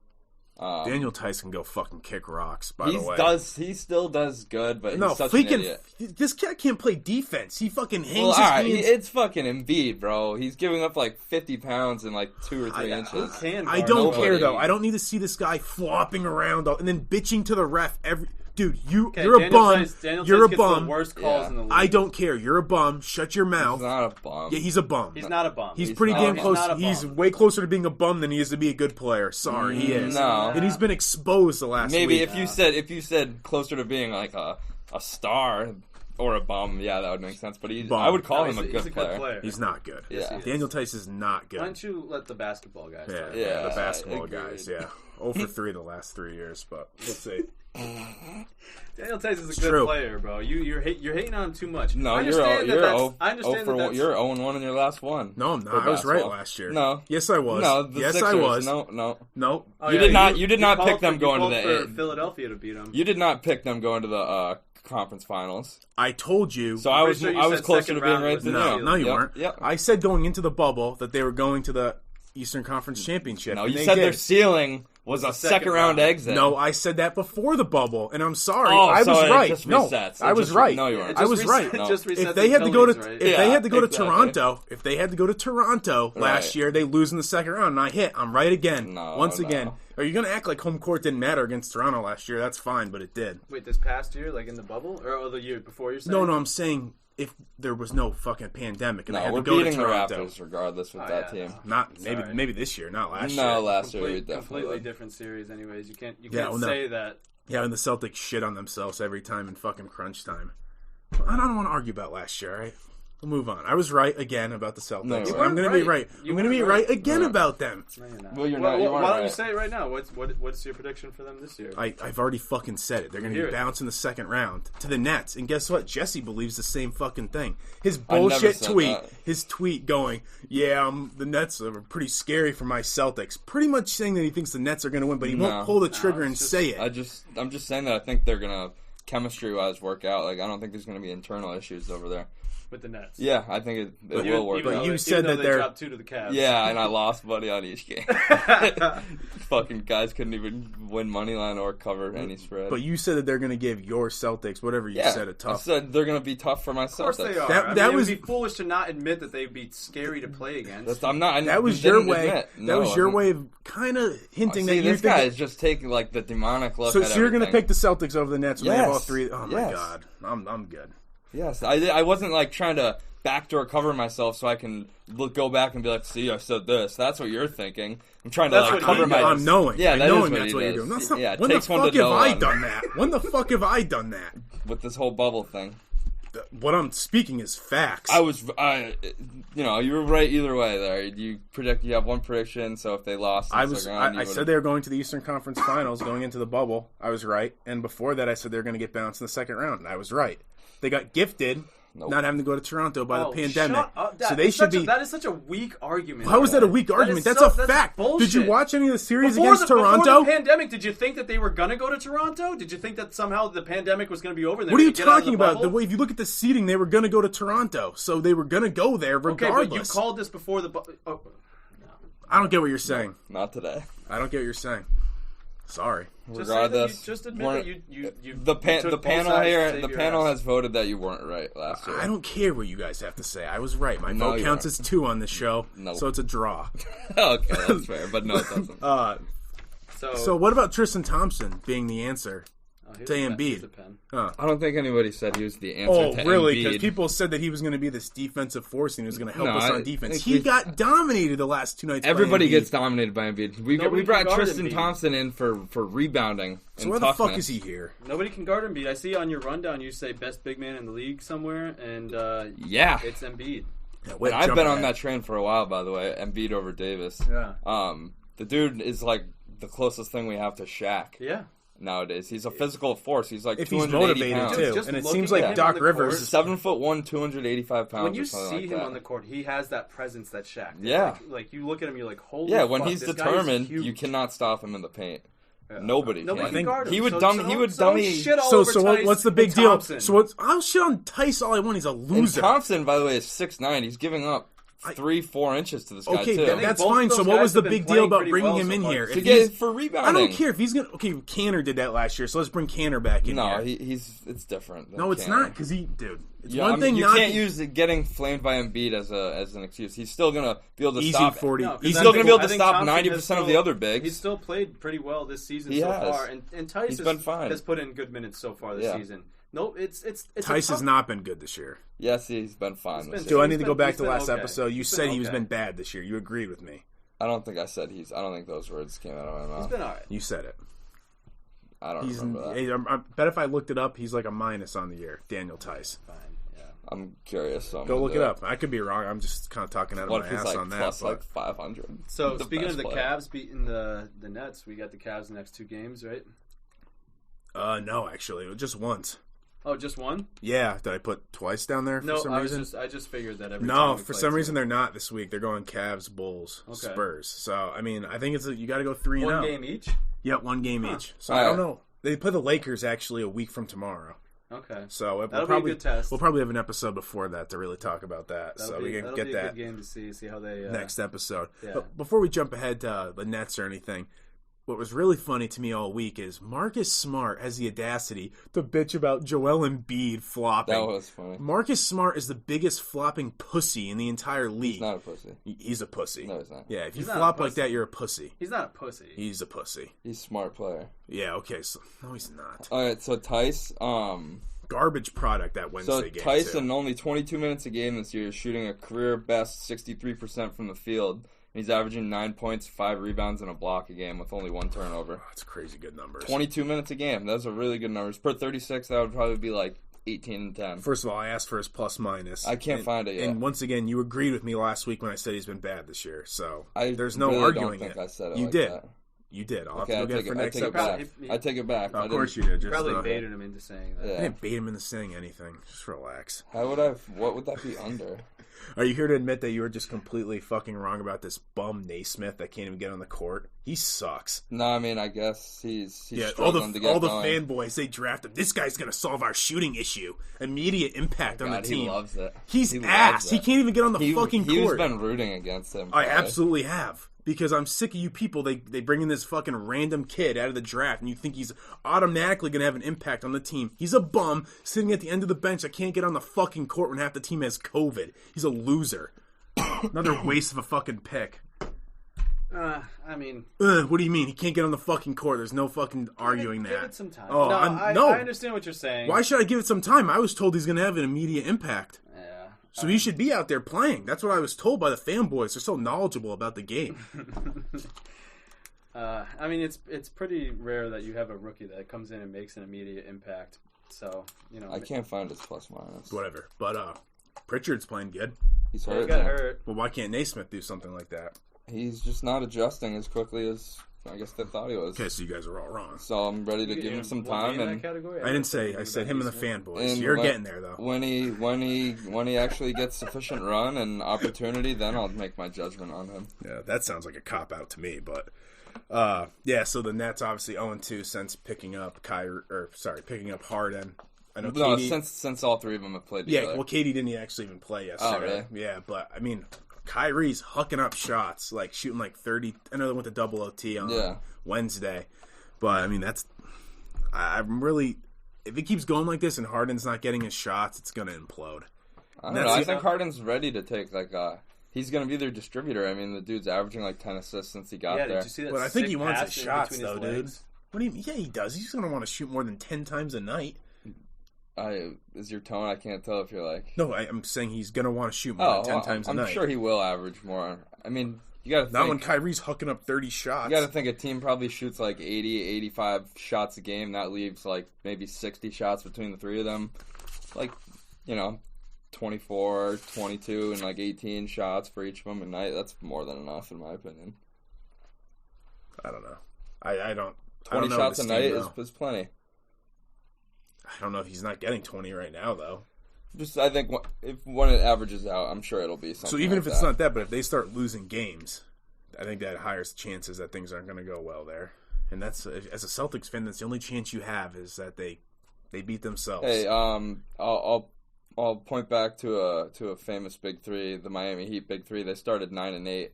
Daniel Tice can go fucking kick rocks, by the way. He still does good, but he's such an idiot. This cat can't play defense. He fucking hangs his hands. It's fucking Embiid, bro. He's giving up like 50 pounds in like 2 or 3 inches. I don't care, though. I don't need to see this guy flopping around and then bitching to the ref every... Dude, you're a bum. You're a bum. The worst calls in the league. I don't care. You're a bum. Shut your mouth. He's not a bum. Yeah, he's a bum. He's not a bum. He's pretty damn close. He's way closer to being a bum than he is to be a good player. Sorry, he is. No. And he's been exposed the last Maybe week. if you said closer to being like a star or a bum, yeah, that would make sense. But I would call him a good player. He's not good. Yeah. Daniel Tice is not good. Why don't you let the basketball guys? Yeah, the basketball guys. Yeah, 0 for 3 the last 3 years, but let's see. Daniel Tice is a good player, bro. You're hating on him too much. No, you're 0-1 in your last one. No, I'm not. I was right last year. No, yes, I was. No, yes, Sixers, I was. No. Oh, you did not pick them going to the Philadelphia to beat them. You did not pick them going to the conference finals. I told you. So I was closer to being right than you. No, you weren't. Yep. I said going into the bubble that they were going to the Eastern Conference Championship. No, you said their ceiling was a second round exit. No, I said that before the bubble, and I'm sorry. I was right. I was right. No, you weren't. I was right. If they had to go to Toronto last year, they lose in the second round, and I'm right again. Once again. Are you going to act like home court didn't matter against Toronto last year? That's fine, but it did. Wait, this past year, like in the bubble, or the year before? You're saying? No, I'm saying if there was no fucking pandemic and they had we're to go to beating Toronto. the Raptors regardless with that team. Not maybe this year, not last year. No, last year we definitely completely different series. Anyways, you can't say that. Yeah, and the Celtics shit on themselves every time in fucking crunch time. I don't want to argue about last year, all right? We'll move on. I was right again about the Celtics. No, I'm going to be right. I'm going to be right again about them. No, you're not. Well, you're not. Why don't you say it right now? What's your prediction for them this year? I've already fucking said it. They're going to be bounced in the second round to the Nets. And guess what? Jesse believes the same fucking thing. His bullshit tweet, his tweet going, the Nets are pretty scary for my Celtics. Pretty much saying that he thinks the Nets are going to win, but he won't pull the trigger and say it. I'm just saying that I think they're going to chemistry-wise work out. Like, I don't think there's going to be internal issues over there. With the Nets. Yeah, I think it will work. But you said that they're dropped 2 to the Cavs. Yeah, and I lost money on each game. Fucking guys couldn't even win money line or cover any spread. But you said that they're going to give your Celtics, whatever you said, a tough. I said they're going to be tough for my Celtics. Of course they are. It would be foolish to not admit that they'd be scary to play against. That was your way. That was your way of kind of hinting that you this guy is just taking like the demonic look. So you're going to pick the Celtics over the Nets when they have all three. Oh my god, I'm good. Yes, I wasn't like trying to backdoor cover myself so I can go back and be like, see, I said this. That's what you're thinking. I'm trying to cover my... I'm knowing. Yeah, knowing that's what you're doing. That's not, when the fuck have I done that? When the fuck have I done that? With this whole bubble thing. What I'm speaking is facts. You were right either way there. You have one prediction, so if they lost... I said they were going to the Eastern Conference Finals going into the bubble. I was right. And before that, I said they were going to get bounced in the second round, and I was right. They got gifted... Nope. Not having to go to Toronto by the pandemic. So they should be. That is such a weak argument. How is that a weak argument? That's a fact. Bullshit. Did you watch any of the series against Toronto? Before the pandemic, did you think that they were going to go to Toronto? Did you think that somehow the pandemic was going to be over? And what are you talking about? The way, if you look at the seeding, they were going to go to Toronto, so they were going to go there regardless. Okay, but you called this before the. No. I don't get what you're saying. No, not today. I don't get what you're saying. Sorry. Regardless, just admit that you the panel has voted that you weren't right last year. I don't care what you guys have to say. I was right. My vote counts as 2 on this show, so it's a draw. Okay, that's fair, but no, it doesn't. So what about Tristan Thompson being the answer to Embiid? I don't think anybody said he was the answer to Embiid. Oh, really? Because people said that he was going to be this defensive force and he was going to help us on defense. He got dominated the last 2 nights. Everybody gets dominated by Embiid. We brought Tristan Thompson in for rebounding. So where the fuck is he here? Nobody can guard Embiid. I see on your rundown you say best big man in the league somewhere, and it's Embiid. And I've been on that train for a while, by the way. Embiid over Davis. Yeah. The dude is like the closest thing we have to Shaq. Yeah. Nowadays, he's a physical force. He's like if 280 he's pounds. motivated too, and it seems like Doc Rivers is 7'1", 285 pounds. When you see him on the court, he has that presence that Shaq did. Yeah, like you look at him, you're like, holy. Yeah, when he's determined, you cannot stop him in the paint. Yeah. Nobody can guard him. He would dummy. So what's the big deal? So I'll shit on Tice all I want. He's a loser. And Thompson, by the way, is 6'9". He's giving up 3-4 inches to this guy, okay, too. that's fine. So what was the big deal about bringing him in here? For rebounding. I don't care if he's going to... Okay, Canner did that last year, so let's bring Canner back in here. No, it's different. No, it's not, because dude... It's one thing you can't use getting flamed by Embiid as an excuse. He's still going to be able to stop... 40. He's still going to be able to stop 90% of the other bigs. He's still played pretty well this season so far. And Tice has put in good minutes so far this season. No, it's Tice has not been good this year. Yes, he's been fine. Do I need to go back to last episode? You said he's been bad this year. You agreed with me. I don't think I said I don't think those words came out of my mouth. He's been all right. You said it. I don't remember that. I bet if I looked it up, he's like a minus on the year. Daniel Tice. Fine. Yeah. I'm curious. So go look it up. I could be wrong. I'm just kind of talking out of my ass on that. Plus like 500. So speaking of the Cavs beating the Nets, we got the Cavs the next 2 games, right? No, actually, just once. Oh, just one? Yeah. Did I put twice down there for some reason? I just figured that every No, for some reason they're not this week. They're going Cavs, Bulls, Okay. Spurs. So, I mean, I think you got to go 3-0. One game each? Yeah, one game each. So, I don't know. They play the Lakers actually a week from tomorrow. Okay. So, that'll be a good test. We'll probably have an episode before that to really talk about that. We can get that a good game to see how they... next episode. Yeah. But before we jump ahead to the Nets or anything... What was really funny to me all week is Marcus Smart has the audacity to bitch about Joel Embiid flopping. That was funny. Marcus Smart is the biggest flopping pussy in the entire league. He's not a pussy. He's a pussy. No, he's not. Yeah, if you flop like that, you're a pussy. He's not a pussy. He's a pussy. He's a smart player. Yeah, okay. So, no, he's not. All right, so Tice... Garbage product that Wednesday game, Tice in only 22 minutes a game this year is shooting a career-best 63% from the field. He's averaging 9 points, 5 rebounds, and a block a game with only 1 turnover. That's crazy good numbers. 22 minutes a game. Those are really good numbers. Per 36, that would probably be like 18 and 10. First of all, I asked for his plus-minus. I can't find it yet. And once again, you agreed with me last week when I said he's been bad this year. So there's no really arguing don't think it. I said it you like did. That. You did. I'll Okay, have to go get it for next episode. I take it back. Of course you did. You probably baited him into saying that. I didn't bait him into saying anything. Just relax. What would that be under? Are you here to admit that you were just completely fucking wrong about this bum Naismith that can't even get on the court? He sucks. No, I mean, I guess he's all struggling to get the going. fanboys, they draft him. This guy's going to solve our shooting issue. Immediate impact on the team. He loves it. He's ass. He can't even get on the fucking court. He's been rooting against him. I absolutely have. Because I'm sick of you people. They bring in this fucking random kid out of the draft, and you think he's automatically going to have an impact on the team. He's a bum sitting at the end of the bench that can't get on the fucking court when half the team has COVID. He's a loser. Another waste of a fucking pick. I mean... what do you mean? He can't get on the fucking court. There's no fucking arguing that. Give it some time. Oh, I understand what you're saying. Why should I give it some time? I was told he's going to have an immediate impact. Yeah. So he should be out there playing. That's what I was told by the fanboys. They're so knowledgeable about the game. I mean, it's pretty rare that you have a rookie that comes in and makes an immediate impact. So, I can't find his plus minus. Whatever. But Pritchard's playing good. He's hurt. He got hurt. Well, why can't Naismith do something like that? He's just not adjusting as quickly as I guess they thought he was. Okay, so you guys are all wrong. So I'm ready to give him some time. And I didn't say. I said him and the fanboys. You're getting there though. When he actually gets sufficient run and opportunity, then I'll make my judgment on him. Yeah, that sounds like a cop out to me. But so the Nets obviously 0-2 since picking up picking up Harden. I know KD, since all three of them have played together. Yeah, well, KD didn't actually even play yesterday. Oh, really? Yeah, but I mean, Kyrie's hucking up shots, like shooting like 30. I know they went to double OT on Wednesday, but I mean I'm really. If it keeps going like this and Harden's not getting his shots, it's gonna implode. I don't know. I think Harden's ready to take he's gonna be their distributor. I mean, the dude's averaging like 10 assists since he got there. Did you see that? But I think he wants his shots though, dude. What do you mean? Yeah, he does. He's gonna want to shoot more than 10 times a night. Is your tone? I can't tell if you're like. No, I'm saying he's gonna want to shoot more than 10 times a night. I'm sure he will average more. I mean, you got to think. Not when Kyrie's hucking up 30 shots. You got to think a team probably shoots like 80, 85 shots a game. That leaves like maybe 60 shots between the three of them. Like, 24, 22, and like 18 shots for each of them a night. That's more than enough, in my opinion. I don't know. I don't. 20 shots a night is plenty. I don't know if he's not getting 20 right now, though. I think when it averages out, I'm sure it'll be something. So even like if it's not that, but if they start losing games, I think that higher chances that things aren't going to go well there. And that's, as a Celtics fan, that's the only chance you have is that they beat themselves. Hey, I'll I'll point back to a famous Big Three, the Miami Heat Big Three. They started 9-8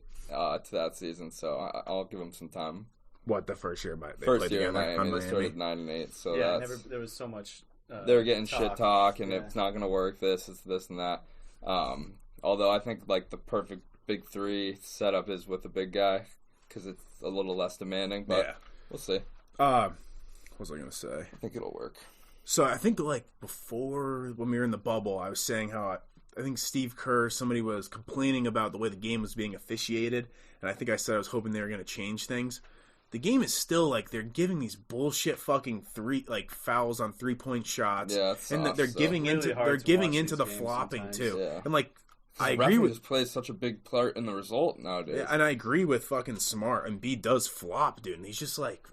to that season, so I'll give them some time. What, the first year? First year in Miami, they started 9-8. So there was so much. They were getting shit talk, and yeah. it's not going to work. It's this and that. Although I think like the perfect Big Three setup is with a big guy because it's a little less demanding. But we'll see. What was I going to say? I think it'll work. So I think like before when we were in the bubble, I was saying how I think Steve Kerr, somebody was complaining about the way the game was being officiated, and I think I said I was hoping they were going to change things. The game is still like they're giving these bullshit fucking fouls on 3-point shots, and they're giving into the flopping sometimes. too. Yeah. And like I the agree with just plays such a big part in the result nowadays. and I agree with fucking Smart. And Embiid does flop, dude. And he's just like,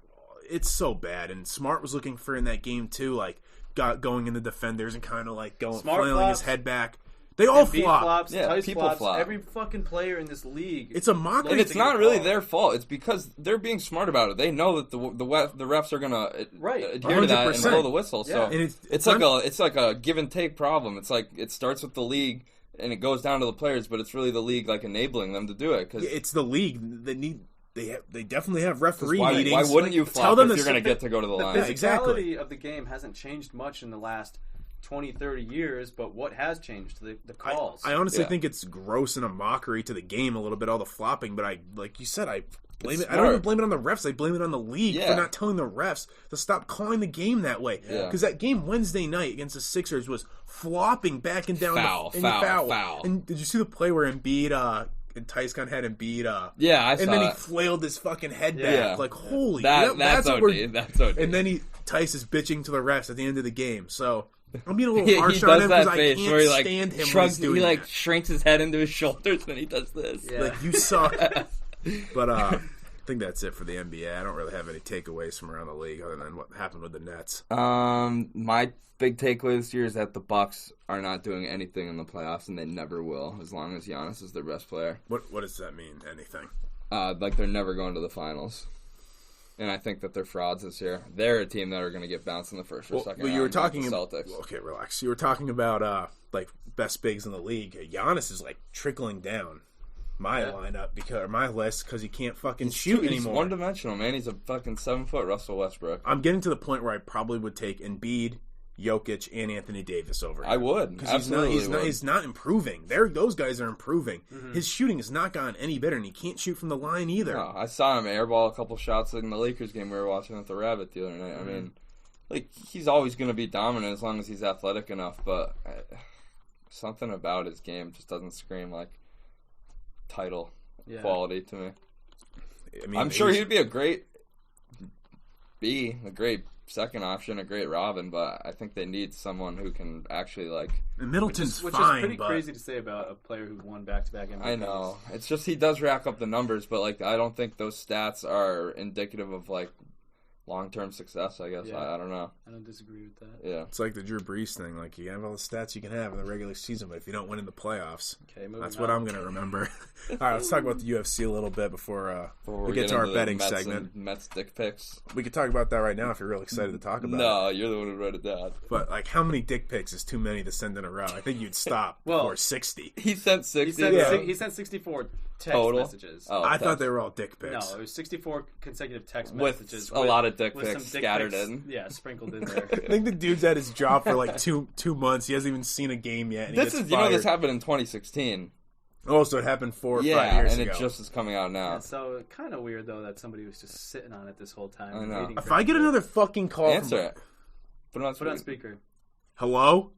it's so bad. And Smart was looking for in that game too, like going in the defenders and kind of like flailing his head back. They all flop. Flops, Tice people flop. Every fucking player in this league. It's a mockery. And it's not really their fault. It's because they're being smart about it. They know that the refs are gonna adhere to that and blow the whistle. Yeah. So and it's like a give and take problem. It's like it starts with the league and it goes down to the players, but it's really the league like enabling them to do it. Cause it's the league that need. They definitely have referee meetings. Why wouldn't you flop if you're going to get to go to the line? The physicality of the game hasn't changed much in the last 20, 30 years, but what has changed? The calls. I honestly think it's gross and a mockery to the game a little bit, all the flopping, but like you said, I blame it. I don't even blame it on the refs. I blame it on the league for not telling the refs to stop calling the game that way. Because that game Wednesday night against the Sixers was flopping back and down. Foul. And did you see the play where Embiid... and Tice kind of had Embiid, I saw and then he it. flailed his fucking head back, like holy. That's OD. That's OD. And then Tice is bitching to the refs at the end of the game. So I'm being a little harsh on him because I can't stand him when he's doing that. Shrinks his head into his shoulders when he does this. Yeah. Like you suck. But I think that's it for the NBA. I don't really have any takeaways from around the league other than what happened with the Nets. My big takeaway this year is that the Bucks are not doing anything in the playoffs, and they never will, as long as Giannis is their best player. What does that mean, anything? Like they're never going to the finals. And I think that they're frauds this year. They're a team that are going to get bounced in the first or second round. You were talking the Celtics. Okay, relax. You were talking about like best bigs in the league. Giannis is like trickling down my lineup or my list because he can't fucking shoot anymore. He's one-dimensional, man. He's a fucking 7-foot Russell Westbrook. I'm getting to the point where I probably would take Embiid, Jokic, and Anthony Davis over him. I would. Absolutely. He's not improving. Those guys are improving. Mm-hmm. His shooting has not gotten any better, and he can't shoot from the line either. No, I saw him airball a couple shots in the Lakers game we were watching at the Rabbit the other night. Mm-hmm. I mean, like, he's always going to be dominant as long as he's athletic enough, but something about his game just doesn't scream like title quality to me. I mean, I'm sure he'd be a great second option, a great Robin, but I think they need someone who can actually like. And Middleton's which fine, is pretty crazy to say about a player who won back-to-back MVPs. I know it's just he does rack up the numbers, but like I don't think those stats are indicative of like long-term success. I guess I don't know. I don't disagree with that. Yeah, it's like the Drew Brees thing. Like you have all the stats you can have in the regular season, but if you don't win in the playoffs, that's what I'm going to remember. All right, let's talk about the UFC a little bit before we get to our betting segment. Mets dick pics. We could talk about that right now if you're real excited to talk about it. No, you're the one who wrote it down. But like, how many dick pics is too many to send in a row? I think you'd stop before 60. He sent 60. He sent 64 text messages. Oh, I thought they were all dick pics. No, it was 64 consecutive text messages with a lot of dick pics scattered in. Yeah, sprinkled in there. I think the dude's at his job for like two months. He hasn't even seen a game yet. And this happened in 2016. Oh, so it happened 4 or 5 years ago. And it just is coming out now. Yeah, so kind of weird though that somebody was just sitting on it this whole time. I know. If I get another fucking call, answer it. Put it on speaker. Hello.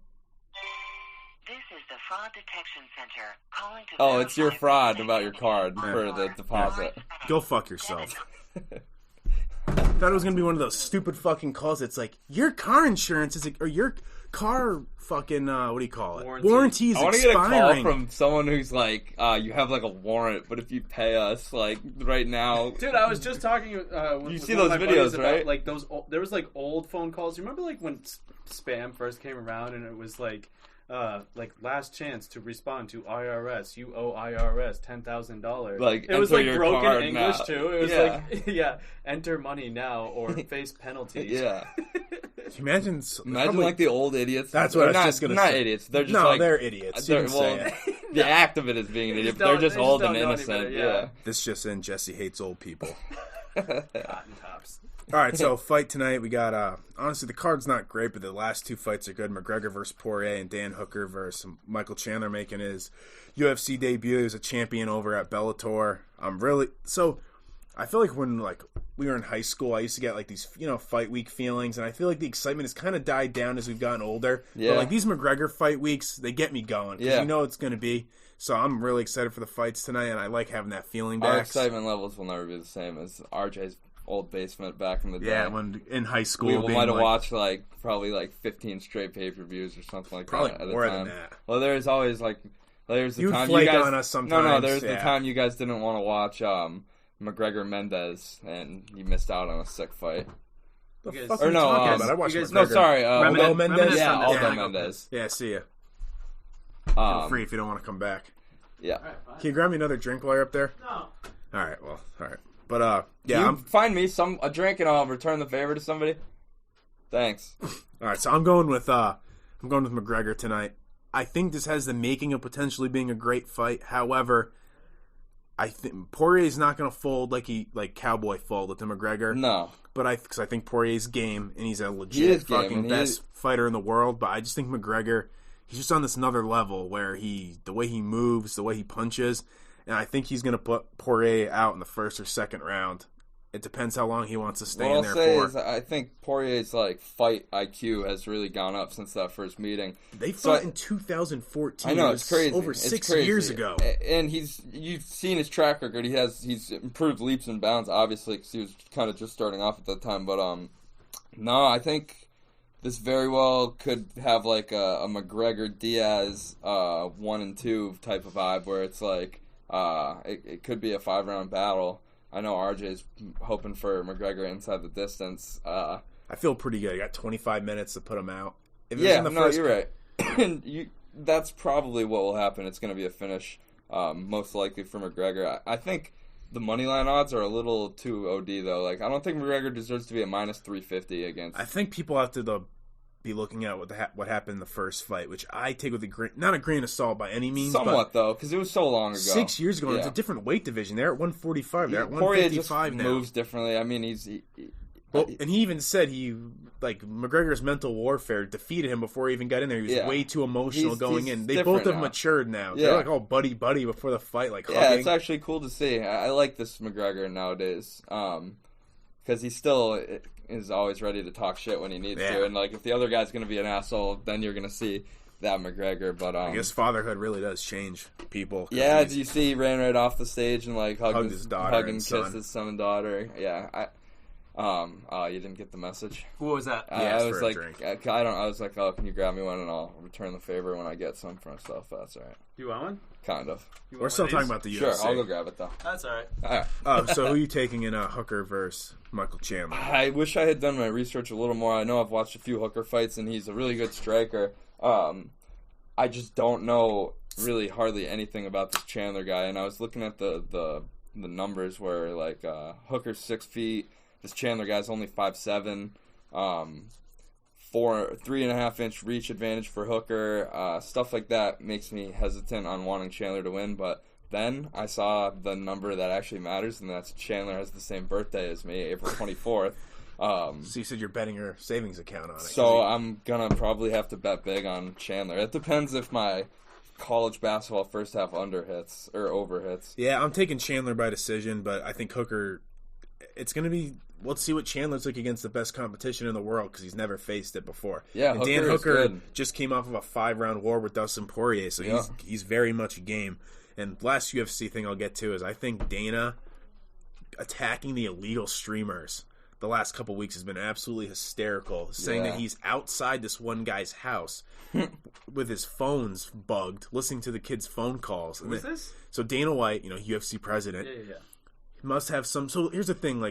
This is the fraud detection center calling to. It's your fraud about your card for the deposit. Go fuck yourself. Thought it was gonna be one of those stupid fucking calls. It's like your car insurance or your car fucking what do you call it? Warranty is expiring. I want to get a call from someone who's like, you have like a warrant, but if you pay us like right now, dude. I was just talking. You see those videos, right? Like those, there was like old phone calls. You remember like when spam first came around, and it was like last chance to respond to IRS. You owe IRS $10,000. Like it was like broken English now. too. It was like enter money now or face penalties. Yeah. Imagine probably, like the old idiots. That's what I was just going to say. Not idiots. They're just they're idiots. The act of it is being an idiot. But they're just old and innocent. Yeah. This just in: Jesse hates old people. Cotton tops. All right, so fight tonight. We got, honestly, the card's not great, but the last two fights are good. McGregor versus Poirier and Dan Hooker versus Michael Chandler making his UFC debut. He was a champion over at Bellator. I feel like when we were in high school, I used to get these fight week feelings, and I feel like the excitement has kind of died down as we've gotten older. Yeah. But these McGregor fight weeks, they get me going because you know it's going to be. So I'm really excited for the fights tonight, and I like having that feeling back. Our excitement levels will never be the same as RJ's old basement back in the day. Yeah, when in high school, we might have watched probably 15 straight pay-per-views or something like probably that at more a time. than that. Well, there's always there's the time flake you guys on us sometimes. No, there's the time you guys didn't want to watch McGregor Mendez, and you missed out on a sick fight. The fuck are you talking about? I watched McGregor. No, sorry, Aldo Mendez. Yeah, Aldo Mendez. Yeah, see ya. Feel free if you don't want to come back. Yeah. Right, can you grab me another drink while you're up there? No. All right. But yeah, find me a drink and I'll return the favor to somebody. Thanks. All right, so I'm going with McGregor tonight. I think this has the making of potentially being a great fight. However, I think Poirier's not going to fold like Cowboy folded to McGregor. No. But because I think Poirier's game, and he's a legit fucking best fighter in the world. But I just think McGregor, he's just on this another level where the way he moves, the way he punches, and I think he's going to put Poirier out in the first or second round. It depends how long he wants to stay in there for. What I'll say is I think Poirier's fight IQ has really gone up since that first meeting. They fought in 2014. I know, it's crazy. Over 6 years ago. And you've seen his track record. He's improved leaps and bounds, obviously, because he was kind of just starting off at that time. But no, I think this very well could have a McGregor Diaz 1 and 2 type of vibe, where it's it could be a 5-round battle. I know RJ's hoping for McGregor inside the distance. I feel pretty good. I got 25 minutes to put him out. You're right. And that's probably what will happen. It's going to be a finish, most likely for McGregor. I think the moneyline odds are a little too OD, though. I don't think McGregor deserves to be a minus 350 against. I think people have to be looking at what happened in the first fight, which I take with not a grain of salt by any means. Somewhat, though, because it was so long ago. 6 years ago, It's a different weight division. They're at 145. They're at 155 now. Moves differently. I mean, and he even said McGregor's mental warfare defeated him before he even got in there. He was way too emotional going in. They both have matured now. They're all buddy before the fight, hugging. Yeah, it's actually cool to see. I like this McGregor nowadays because he still is always ready to talk shit when he needs to. And if the other guy's going to be an asshole, then you're going to see that McGregor. But I guess fatherhood really does change people. Yeah, did you see he ran right off the stage and hugged his daughter and kissed his son and daughter? Yeah, you didn't get the message. What was that? I was oh, can you grab me one and I'll return the favor when I get some for myself. That's all right. You want one? Kind of. We're still talking about the UFC. Sure, I'll go grab it though. That's all right. All right. So who are you taking in Hooker versus Michael Chandler? I wish I had done my research a little more. I know I've watched a few Hooker fights and he's a really good striker. I just don't know really hardly anything about this Chandler guy. And I was looking at the numbers where Hooker's 6 feet. This Chandler guy's only 5'7", 3.5-inch reach advantage for Hooker. Stuff like that makes me hesitant on wanting Chandler to win. But then I saw the number that actually matters, and that's Chandler has the same birthday as me, April 24th. So you said you're betting your savings account on it. So I'm going to probably have to bet big on Chandler. It depends if my college basketball first half under hits or over hits. Yeah, I'm taking Chandler by decision, but I think Hooker, it's going to be... Let's see what Chandler's like against the best competition in the world because he's never faced it before. Yeah, and Dan Hooker just came off of a 5-round war with Dustin Poirier, so he's very much a game. And last UFC thing I'll get to is I think Dana attacking the illegal streamers the last couple weeks has been absolutely hysterical, saying that he's outside this one guy's house with his phones bugged, listening to the kids' phone calls. Who is this? So Dana White, UFC president, must have some... So here's the thing,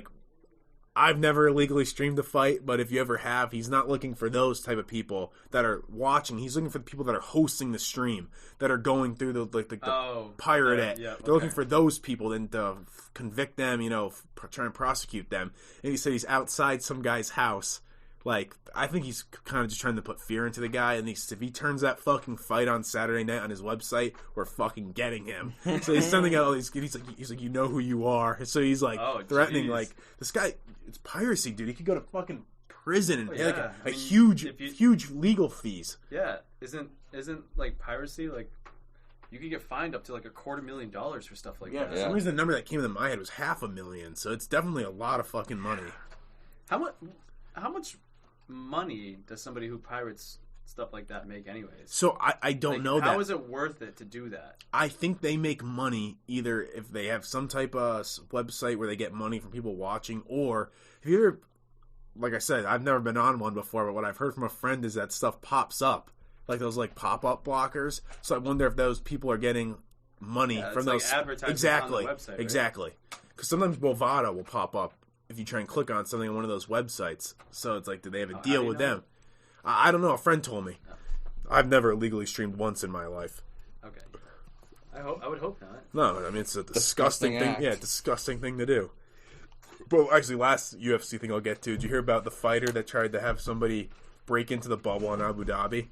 I've never illegally streamed a fight, but if you ever have, he's not looking for those type of people that are watching. He's looking for the people that are hosting the stream, that are going through the pirate it. Yeah, They're looking for those people and to convict them, try and prosecute them. And he said he's outside some guy's house Like, I think he's kind of just trying to put fear into the guy, and if he turns that fucking fight on Saturday night on his website, we're fucking getting him. So he's sending out all these. He's like, you know who you are. So he's like threatening, like, this guy. It's piracy, dude. He could go to fucking prison and pay like huge legal fees. Yeah, isn't like piracy like? You could get fined up to like $250,000 for stuff like that. For some reason, the number that came into my head was $500,000. So it's definitely a lot of fucking money. How much money does somebody who pirates stuff like that make anyways? So I don't know that. How is it worth it to do that? I think they make money either if they have some type of website where they get money from people watching, or if you ever, like I said, I've never been on one before, but what I've heard from a friend is that stuff pops up. Like those like pop-up blockers. So I wonder if those people are getting money from those. Like advertising exactly, on the website, right? Exactly. Because sometimes Bovada will pop up if you try and click on something on one of those websites. So it's like, do they have a deal with them? I don't know. A friend told me. I've never illegally streamed once in my life. Okay. I would hope not. No, I mean, it's a disgusting thing. Yeah, disgusting thing to do. But actually, last UFC thing I'll get to. Did you hear about the fighter that tried to have somebody break into the bubble in Abu Dhabi?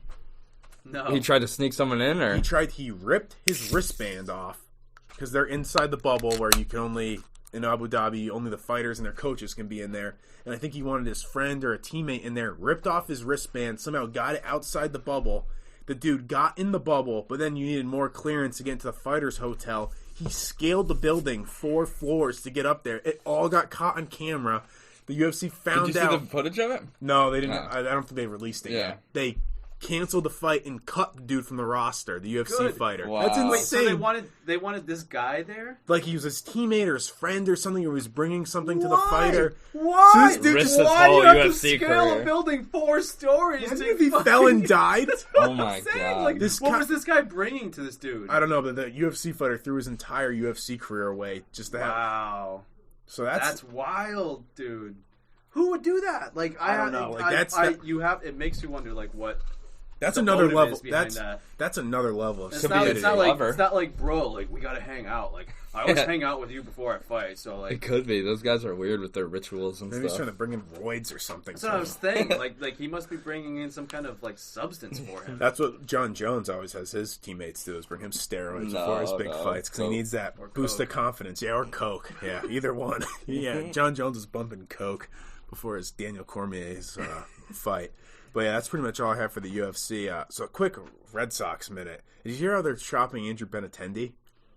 No. He tried to sneak someone in, or he ripped his wristband off because they're inside the bubble where you can only, in Abu Dhabi, only the fighters and their coaches can be in there. And I think he wanted his friend or a teammate in there, ripped off his wristband, somehow got it outside the bubble. The dude got in the bubble, but then you needed more clearance to get into the fighters' hotel. He scaled the building 4 floors to get up there. It all got caught on camera. The UFC found out. Did you see the footage of it? No, they didn't. I don't think they released it yet. They canceled the fight and cut the dude from the roster, the UFC fighter. Wow. That's insane. Wait, so they wanted this guy there? Like he was his teammate or his friend or something, or he was bringing something to the fighter. Why? So this dude Risked Why do you whole have UFC to scale career. a building 4 stories? Imagine if he fell and died. Oh my god! Like, what was this guy bringing to this dude? I don't know, but the UFC fighter threw his entire UFC career away just to have. Wow. So that's wild, dude. Who would do that? Like I don't know. Like it makes you wonder, like what. That's another level. That. That's another level of It's not like, bro, like we gotta hang out. Like I always hang out with you before I fight. So like it could be. Those guys are weird with their rituals and maybe stuff. He's trying to bring in roids or something. That's what I was thinking. Like he must be bringing in some kind of like substance for him. That's what John Jones always has his teammates do, is bring him steroids before his big fights because he needs that boost of confidence. Yeah, or coke. Yeah, either one. Yeah, John Jones is bumping coke before his Daniel Cormier's fight. But yeah, that's pretty much all I have for the UFC. So a quick Red Sox minute. Did you hear how they're shopping Andrew Benintendi?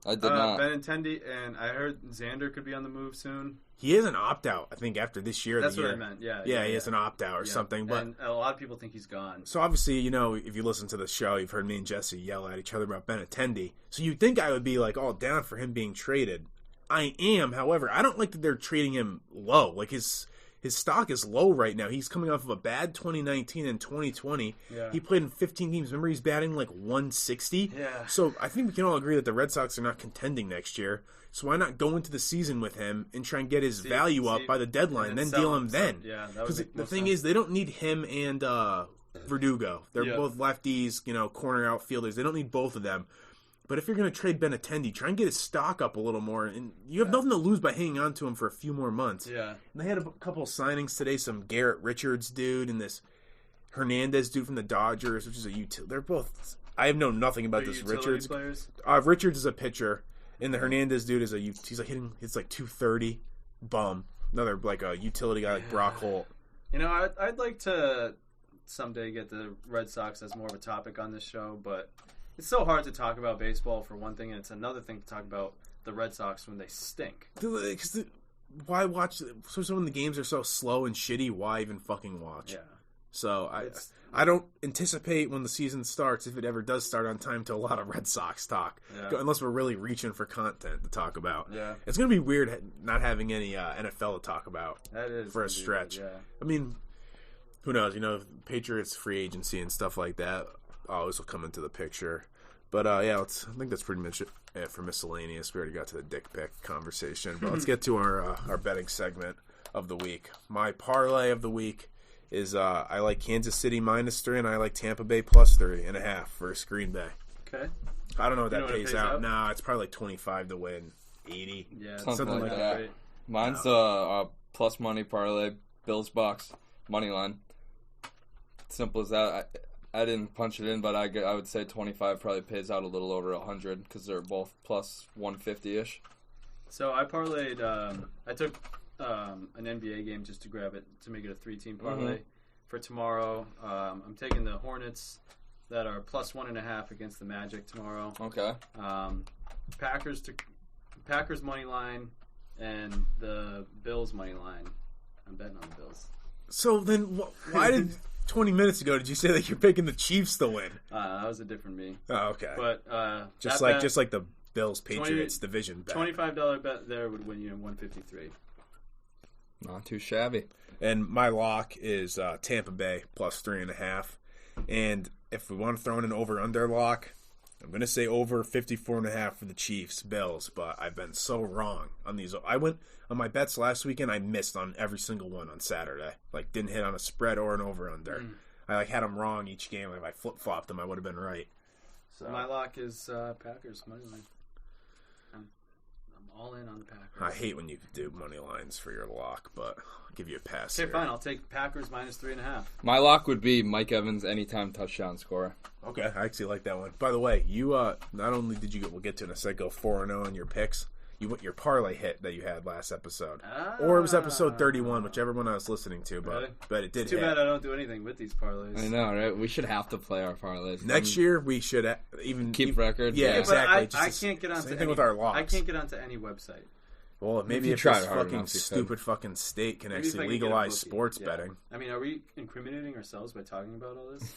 I did not. Benintendi, and I heard Xander could be on the move soon. He has an opt-out, I think, after this year. That's what I meant, yeah. Yeah, he has an opt-out or something. But and a lot of people think he's gone. So obviously, you know, if you listen to the show, you've heard me and Jesse yell at each other about Benintendi. So you'd think I would be, like, all down for him being traded. I am, however, I don't like that they're trading him low. Like, his stock is low right now. He's coming off of a bad 2019 and 2020. Yeah. He played in 15 games. Remember, he's batting like 160. Yeah. So I think we can all agree that the Red Sox are not contending next year. So why not go into the season with him and try and get his value up by the deadline, and then deal him then? Yeah, because the thing is, they don't need him and Verdugo. They're both lefties, you know, corner outfielders. They don't need both of them. But if you're going to trade Benintendi, try and get his stock up a little more. And you have nothing to lose by hanging on to him for a few more months. Yeah. And they had a couple of signings today. Some Garrett Richards dude and this Hernandez dude from the Dodgers, which is a utility. They're both... I have known nothing about this Richards. Players? Richards is a pitcher. And the Hernandez dude is he's like hitting... It's like 230. Bum. Another like a utility guy like Brock Holt. You know, I'd like to someday get the Red Sox as more of a topic on this show, but... It's so hard to talk about baseball for one thing, and it's another thing to talk about the Red Sox when they stink. Why watch? So when the games are so slow and shitty, why even fucking watch? Yeah. So I don't anticipate when the season starts, if it ever does start on time, to a lot of Red Sox talk, unless we're really reaching for content to talk about. Yeah. It's gonna be weird not having any NFL to talk about. That is for a stretch. Weird, yeah. I mean, who knows? You know, Patriots free agency and stuff like that always will come into the picture. But I think that's pretty much it for miscellaneous. We already got to the dick pic conversation. But let's get to our betting segment of the week. My parlay of the week is I like Kansas City -3, and I like Tampa Bay +3.5 versus Green Bay. Okay. I don't know what that pays out. No, it's probably like 25 to win, 80. Yeah, something like that. Mine's a plus money parlay, Bills Bucks money line. simple as that. I didn't punch it in, but I would say 25 probably pays out a little over 100 because they're both plus 150-ish. So I parlayed. I took an NBA game just to grab it to make it a 3-team parlay for tomorrow. I'm taking the Hornets that are plus 1.5 against the Magic tomorrow. Okay. Packers money line and the Bills money line. I'm betting on the Bills. So then, why did 20 minutes ago did you say that you're picking the Chiefs to win? That was a different me. Oh, okay. But just like the Bills Patriots division bet. $25 bet there would win you $153. Not too shabby. And my lock is Tampa Bay plus 3.5. And if we want to throw in an over/under lock, I'm going to say over 54.5 for the Chiefs Bills. But I've been so wrong on these. I went on my bets last weekend. I missed on every single one on Saturday. Like didn't hit on a spread or an over/under. I had them wrong each game. Like, if I flip-flopped them, I would have been right. So my lock is Packers money line. I'm all in on the Packers. I hate when you do money lines for your lock, but I'll give you a pass. Okay, here. fine. I'll take Packers minus 3.5. My lock would be Mike Evans anytime touchdown scorer. Okay, I actually like that one. By the way, you not only did you we'll get to in a second, go 4-0 on your picks. Your parlay hit that you had last episode, or it was episode 31, whichever one I was listening to. But really? But it did. It's too bad I don't do anything with these parlays. I know, right? We should have to play our parlays. Next year we should even keep records. Yeah, exactly. But I can't get onto same thing with our locks. I can't get onto any website. Well, maybe if this fucking stupid fucking state can actually legalize sports betting. I mean, are we incriminating ourselves by talking about all this?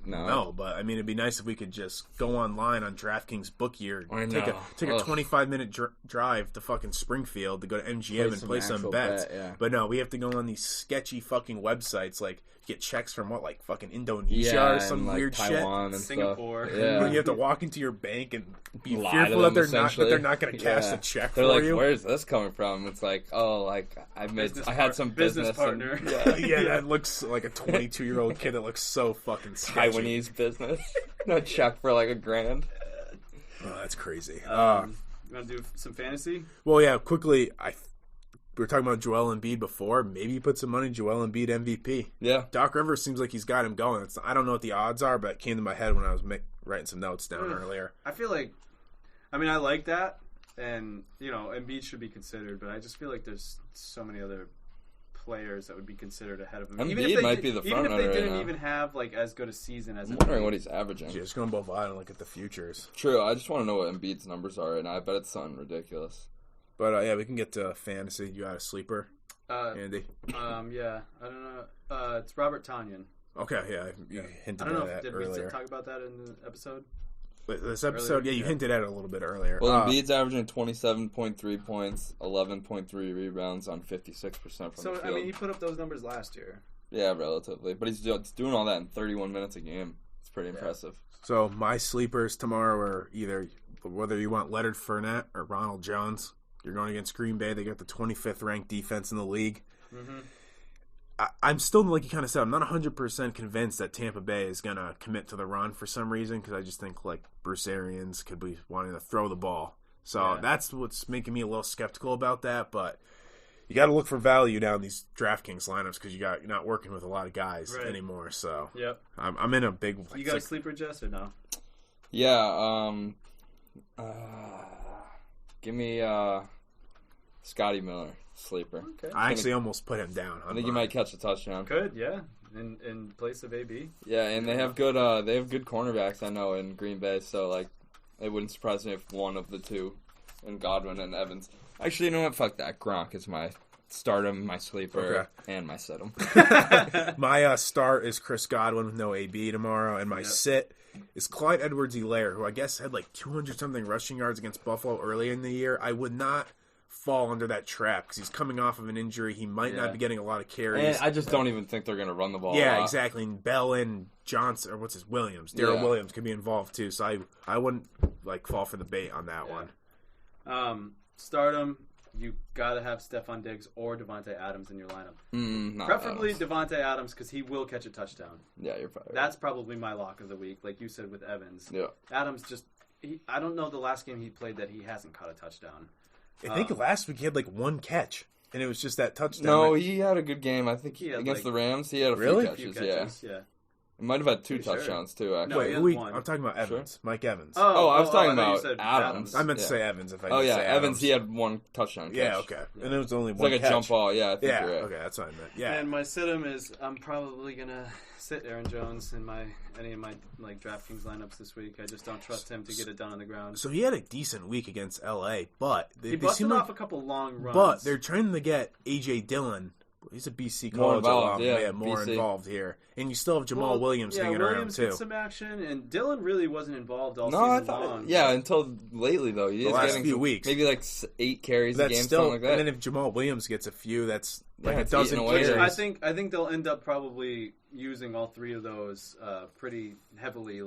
No. But I mean, it'd be nice if we could just go online on DraftKings Book Year, take a 25-minute drive to fucking Springfield to go to MGM and play some bets. But no, we have to go on these sketchy fucking websites, like get checks from like fucking Indonesia or some weird Taiwan shit, and Singapore. Yeah, you have to walk into your bank and be fearful that they're not going to cash a check for like, you. Where's this coming from? It's like, I had some business partner. That looks like a 22-year-old kid that looks so fucking sketchy. Taiwanese business. No check for like $1,000. Oh, that's crazy. You want to do some fantasy? Well, yeah. Quickly, we were talking about Joel Embiid before. Maybe you put some money Joel Embiid MVP. Yeah. Doc Rivers seems like he's got him going. I don't know what the odds are, but it came to my head when I was writing some notes down earlier. I feel like, I like that, and Embiid should be considered, but I just feel like there's so many other players that would be considered ahead of him. Embiid might be the front runner. Even if they didn't right even have like as good a season as. I'm wondering what he's averaging. Yeah, just going both out and look at the futures. True. I just want to know what Embiid's numbers are right now. I bet it's something ridiculous. But yeah, we can get to fantasy. You got a sleeper, Andy? Yeah, I don't know. It's Robert Tonyan. Okay, yeah, you hinted at that did earlier. Did we talk about that in the episode? This episode, you hinted at it a little bit earlier. Well, Embiid's averaging 27.3 points, 11.3 rebounds on 56% from the field. I mean, he put up those numbers last year. Yeah, relatively. But he's doing all that in 31 minutes a game. It's pretty impressive. So my sleepers tomorrow are either whether you want Leonard Fournette or Ronald Jones. You're going against Green Bay. They got the 25th ranked defense in the league. Mm-hmm. I'm still, like you kind of said, I'm not 100% convinced that Tampa Bay is going to commit to the run for some reason because I just think like Bruce Arians could be wanting to throw the ball. So that's what's making me a little skeptical about that. But you got to look for value down these DraftKings lineups because you're not working with a lot of guys anymore. So I'm in a big. You got a sleeper, Jess, or no? Yeah. Give me Scotty Miller. Sleeper. Okay. I actually almost put him down. I think he might catch a touchdown. Could, yeah. In place of AB. Yeah, and they have good cornerbacks, I know, in Green Bay, so like it wouldn't surprise me if one of the two, and Godwin and Evans. Actually, you know what? Fuck that. Gronk is my stardom, my sleeper, and my sit-em. My start is Chris Godwin with no AB tomorrow, and my sit is Clyde Edwards-Helaire, who I guess had like 200-something rushing yards against Buffalo early in the year. I would not fall under that trap because he's coming off of an injury. He might not be getting a lot of carries. And I just don't even think they're going to run the ball. Yeah, exactly. And Bell and Johnson, or Williams, Darrell Williams could be involved too. So I wouldn't like fall for the bait on that one. Stardom, you got to have Stephon Diggs or Devontae Adams in your lineup. Preferably Adams. Devontae Adams because he will catch a touchdown. Yeah, you're probably That's probably my lock of the week, like you said with Evans. Yeah, Adams I don't know the last game he played that he hasn't caught a touchdown. I think last week he had like one catch, and it was just that touchdown. No, he had a good game. I think against the Rams, he had a few catches. Yeah. He might have had 2 touchdowns, too, actually. No, Wait, one. I'm talking about Evans. Sure. Mike Evans. I was talking about Adams. I meant to say Evans if I didn't say Evans, he had 1 touchdown catch. Yeah, okay. And it was only one like catch. A jump ball, I think you're right. Okay, that's what I meant. Yeah. And my sit-em is I'm probably going to sit Aaron Jones in any of my DraftKings lineups this week. I just don't trust him to get it done on the ground. So he had a decent week against LA, but he busted off a couple long runs. But they're trying to get A.J. Dillon. He's a BC college alum. More involved here. And you still have Jamal Williams hanging around, too. Williams some action, and Dillon really wasn't involved all season long. Yeah, until lately, though. The last few weeks. Maybe 8 carries a game, something like that. And then if Jamal Williams gets a few, that's a dozen carries. I think they'll end up probably using all 3 of those pretty heavily,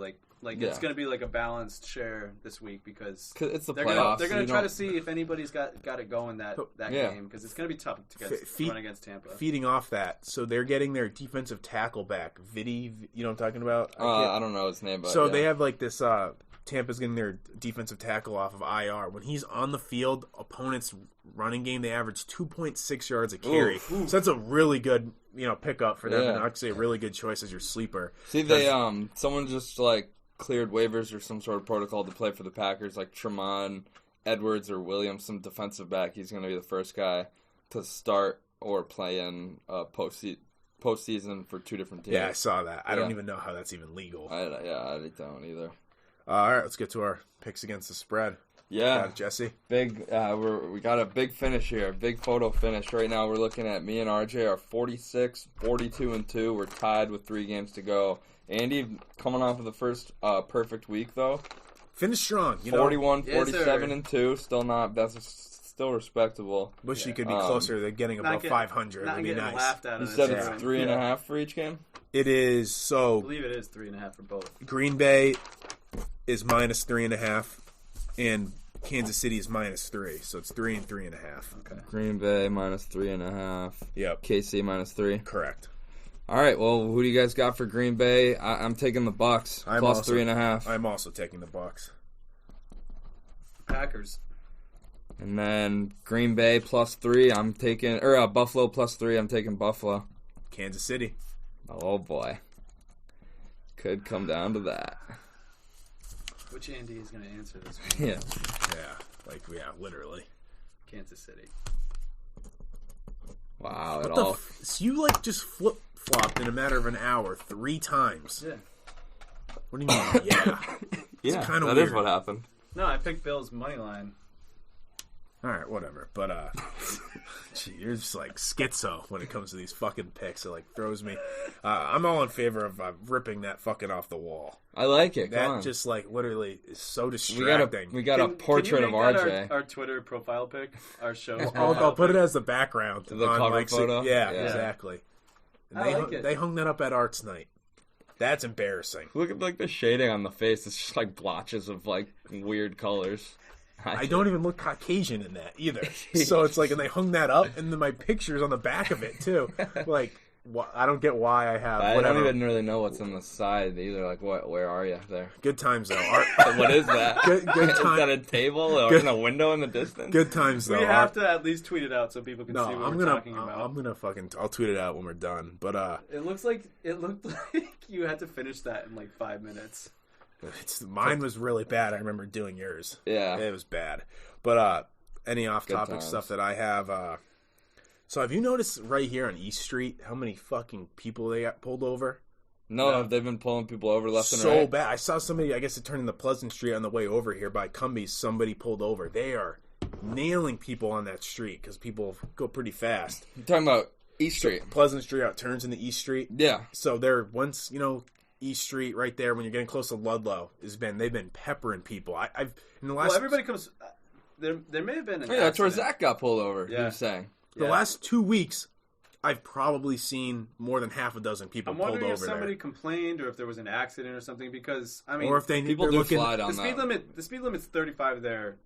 it's going to be like a balanced share this week because it's the they're playoffs. They're going to try to see if anybody's got it going that game because it's going to be tough to run against Tampa. Feeding off that, so they're getting their defensive tackle back, Vidi. You know what I'm talking about? I don't know his name, but so they have this. Tampa's getting their defensive tackle off of IR. When he's on the field, opponents' running game, they average 2.6 yards a carry. So that's a really good pickup for them, and actually a really good choice as your sleeper. See, someone just cleared waivers or some sort of protocol to play for the Packers, like Tremont Edwards or Williams, some defensive back. He's going to be the first guy to start or play in postseason for 2 different teams. Yeah, I saw that. I don't even know how that's even legal. I don't either. All right, let's get to our picks against the spread. Yeah, Jesse. Big. We got a big finish here. Big photo finish. Right now, we're looking at me and RJ are 46, 42-2. We're tied with 3 games to go. Andy coming off of the first perfect week though. Finish strong. 41, 47-2. Still not. That's still respectable. Wish you could be closer to getting above 500. It would be nice. Laughed at you said it's 3.5 for each game. It is. So I believe it is 3.5 for both. Green Bay is minus 3.5, and Kansas City is minus 3. So it's 3 and 3.5. Okay. Green Bay minus 3.5. Yep. KC minus 3. Correct. All right. Well, who do you guys got for Green Bay? I'm taking the Bucks plus 3.5. I'm also taking the Bucks. Packers. And then Green Bay plus 3. I'm taking Buffalo plus 3. I'm taking Buffalo. Kansas City. Oh boy. Could come down to that. Which Andy is going to answer this one? Yeah, literally. Kansas City. Wow, so you just flip-flopped in a matter of an hour 3 times. Yeah. What do you mean? Yeah. It's kind of weird. That is what happened. No, I picked Bills money line. All right, whatever. But you're just schizo when it comes to these fucking picks. It throws me. I'm all in favor of ripping that fucking off the wall. I like it. That just literally is so distracting. We got a portrait of RJ. Our Twitter profile pic, our show's I'll put it as the background. The cover photo. Yeah, exactly. And they hung that up at Arts Night. That's embarrassing. Look at the shading on the face. It's just blotches of weird colors. I don't even look Caucasian in that either. So it's and they hung that up, and then my picture's on the back of it too. I don't get why I have. I whatever. don't even really know what's on the side either. Where are you there? Good times though. What is that? Good time. Is that a table or in a window in the distance? Good times though. We have to at least tweet it out so people can see what we're talking about. I'm gonna I'll tweet it out when we're done. But it looked like you had to finish that in 5 minutes. Mine was really bad. I remember doing yours. Yeah. It was bad. But any off-topic stuff that I have. So have you noticed right here on East Street how many fucking people they got pulled over? No, they've been pulling people over left and right. So bad. I saw somebody, I guess it turned into Pleasant Street on the way over here by Cumbies. Somebody pulled over. They are nailing people on that street because people go pretty fast. You're talking about East Street. So Pleasant Street out turns into East Street. Yeah. So they're East Street right there when you're getting close to Ludlow they've been peppering people. I've in the last everybody comes. There may have been an that's where Zach got pulled over. Yeah. You're saying the last 2 weeks, I've probably seen more than half a dozen people pulled over there. I'm wondering if somebody complained or if there was an accident or something because or if people do fly down the speed limit. The speed limit's 35 there.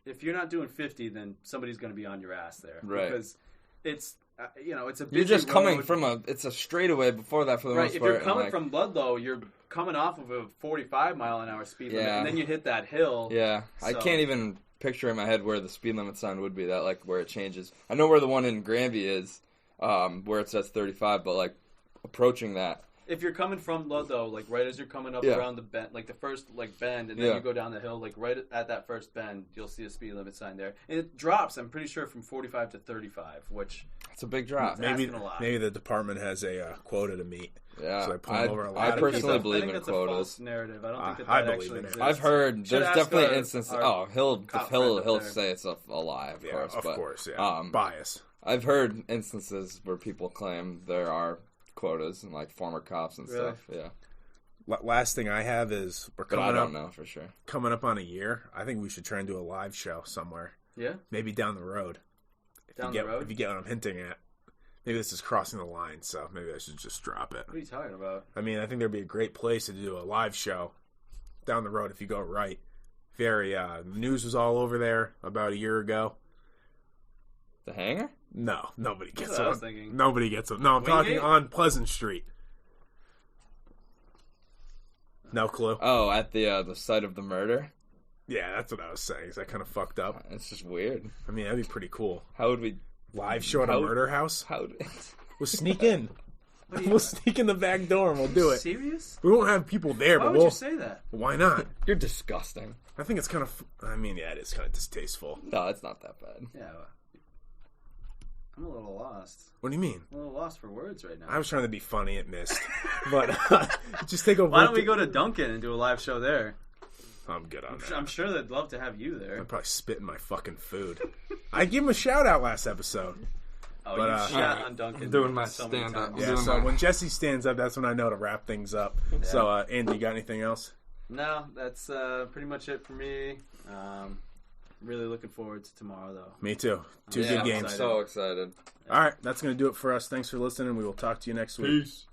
If you're not doing 50, then somebody's going to be on your ass there, right? Because it's. It's a busy You're just coming road. from it's a straightaway before that for the most part. Right, if you're coming from Ludlow, you're coming off of a 45-mile-an-hour speed limit, and then you hit that hill. Yeah, so. I can't even picture in my head where the speed limit sign would be, that where it changes. I know where the one in Granby is, where it says 35, but approaching that. if you're coming from Ludlow, like right as you're coming up around the bend, like the first bend, and then you go down the hill, like right at that first bend, you'll see a speed limit sign there, and it drops. I'm pretty sure from 45 to 35, which it's a big drop. Maybe the department has a quota to meet. Yeah, so I over a lot. I personally believe in that's quotas. A false narrative. I don't think I that believe in it. exists. I've heard there's definitely instances. He'll say it's a lie, of course. Bias. I've heard instances where people claim there are quotas and like former cops and stuff. Yeah. Last thing I have is I don't know for sure. Coming up on a year, I think we should try and do a live show somewhere. Yeah. Maybe down the road. If you get what I'm hinting at. Maybe this is crossing the line, so maybe I should just drop it. What are you talking about? I mean, I think there'd be a great place to do a live show down the road if you go right. The news was all over there about a year ago. The hangar? No, nobody gets That's what I was thinking. Nobody gets it. No, I'm talking on Pleasant Street. No clue. Oh, at the site of the murder? Yeah, that's what I was saying. Is that kind of fucked up? It's just weird. I mean, that'd be pretty cool. How would we... Live show at a murder house? We'll sneak in. We'll sneak in the back door and we'll do it. Serious? We won't have people there, but would you say that? Why not? You're disgusting. I think it's kind of... I mean, yeah, it is kind of distasteful. No, it's not that bad. Yeah. I'm a little lost. What do you mean? I'm a little lost for words right now. I was trying to be funny, it missed. But just take a Why don't we go to Dunkin' and do a live show there? I'm good on that. I'm sure they'd love to have you there. I'd probably spit in my fucking food. I gave him a shout out last episode. Oh, but, you shot on Duncan. I'm doing my stand up. Yeah, so when Jesse stands up, that's when I know to wrap things up. Yeah. So, Andy, you got anything else? No, that's pretty much it for me. Really looking forward to tomorrow, though. Me too. Two good games. I'm so excited. All right, that's going to do it for us. Thanks for listening. We will talk to you next week. Peace.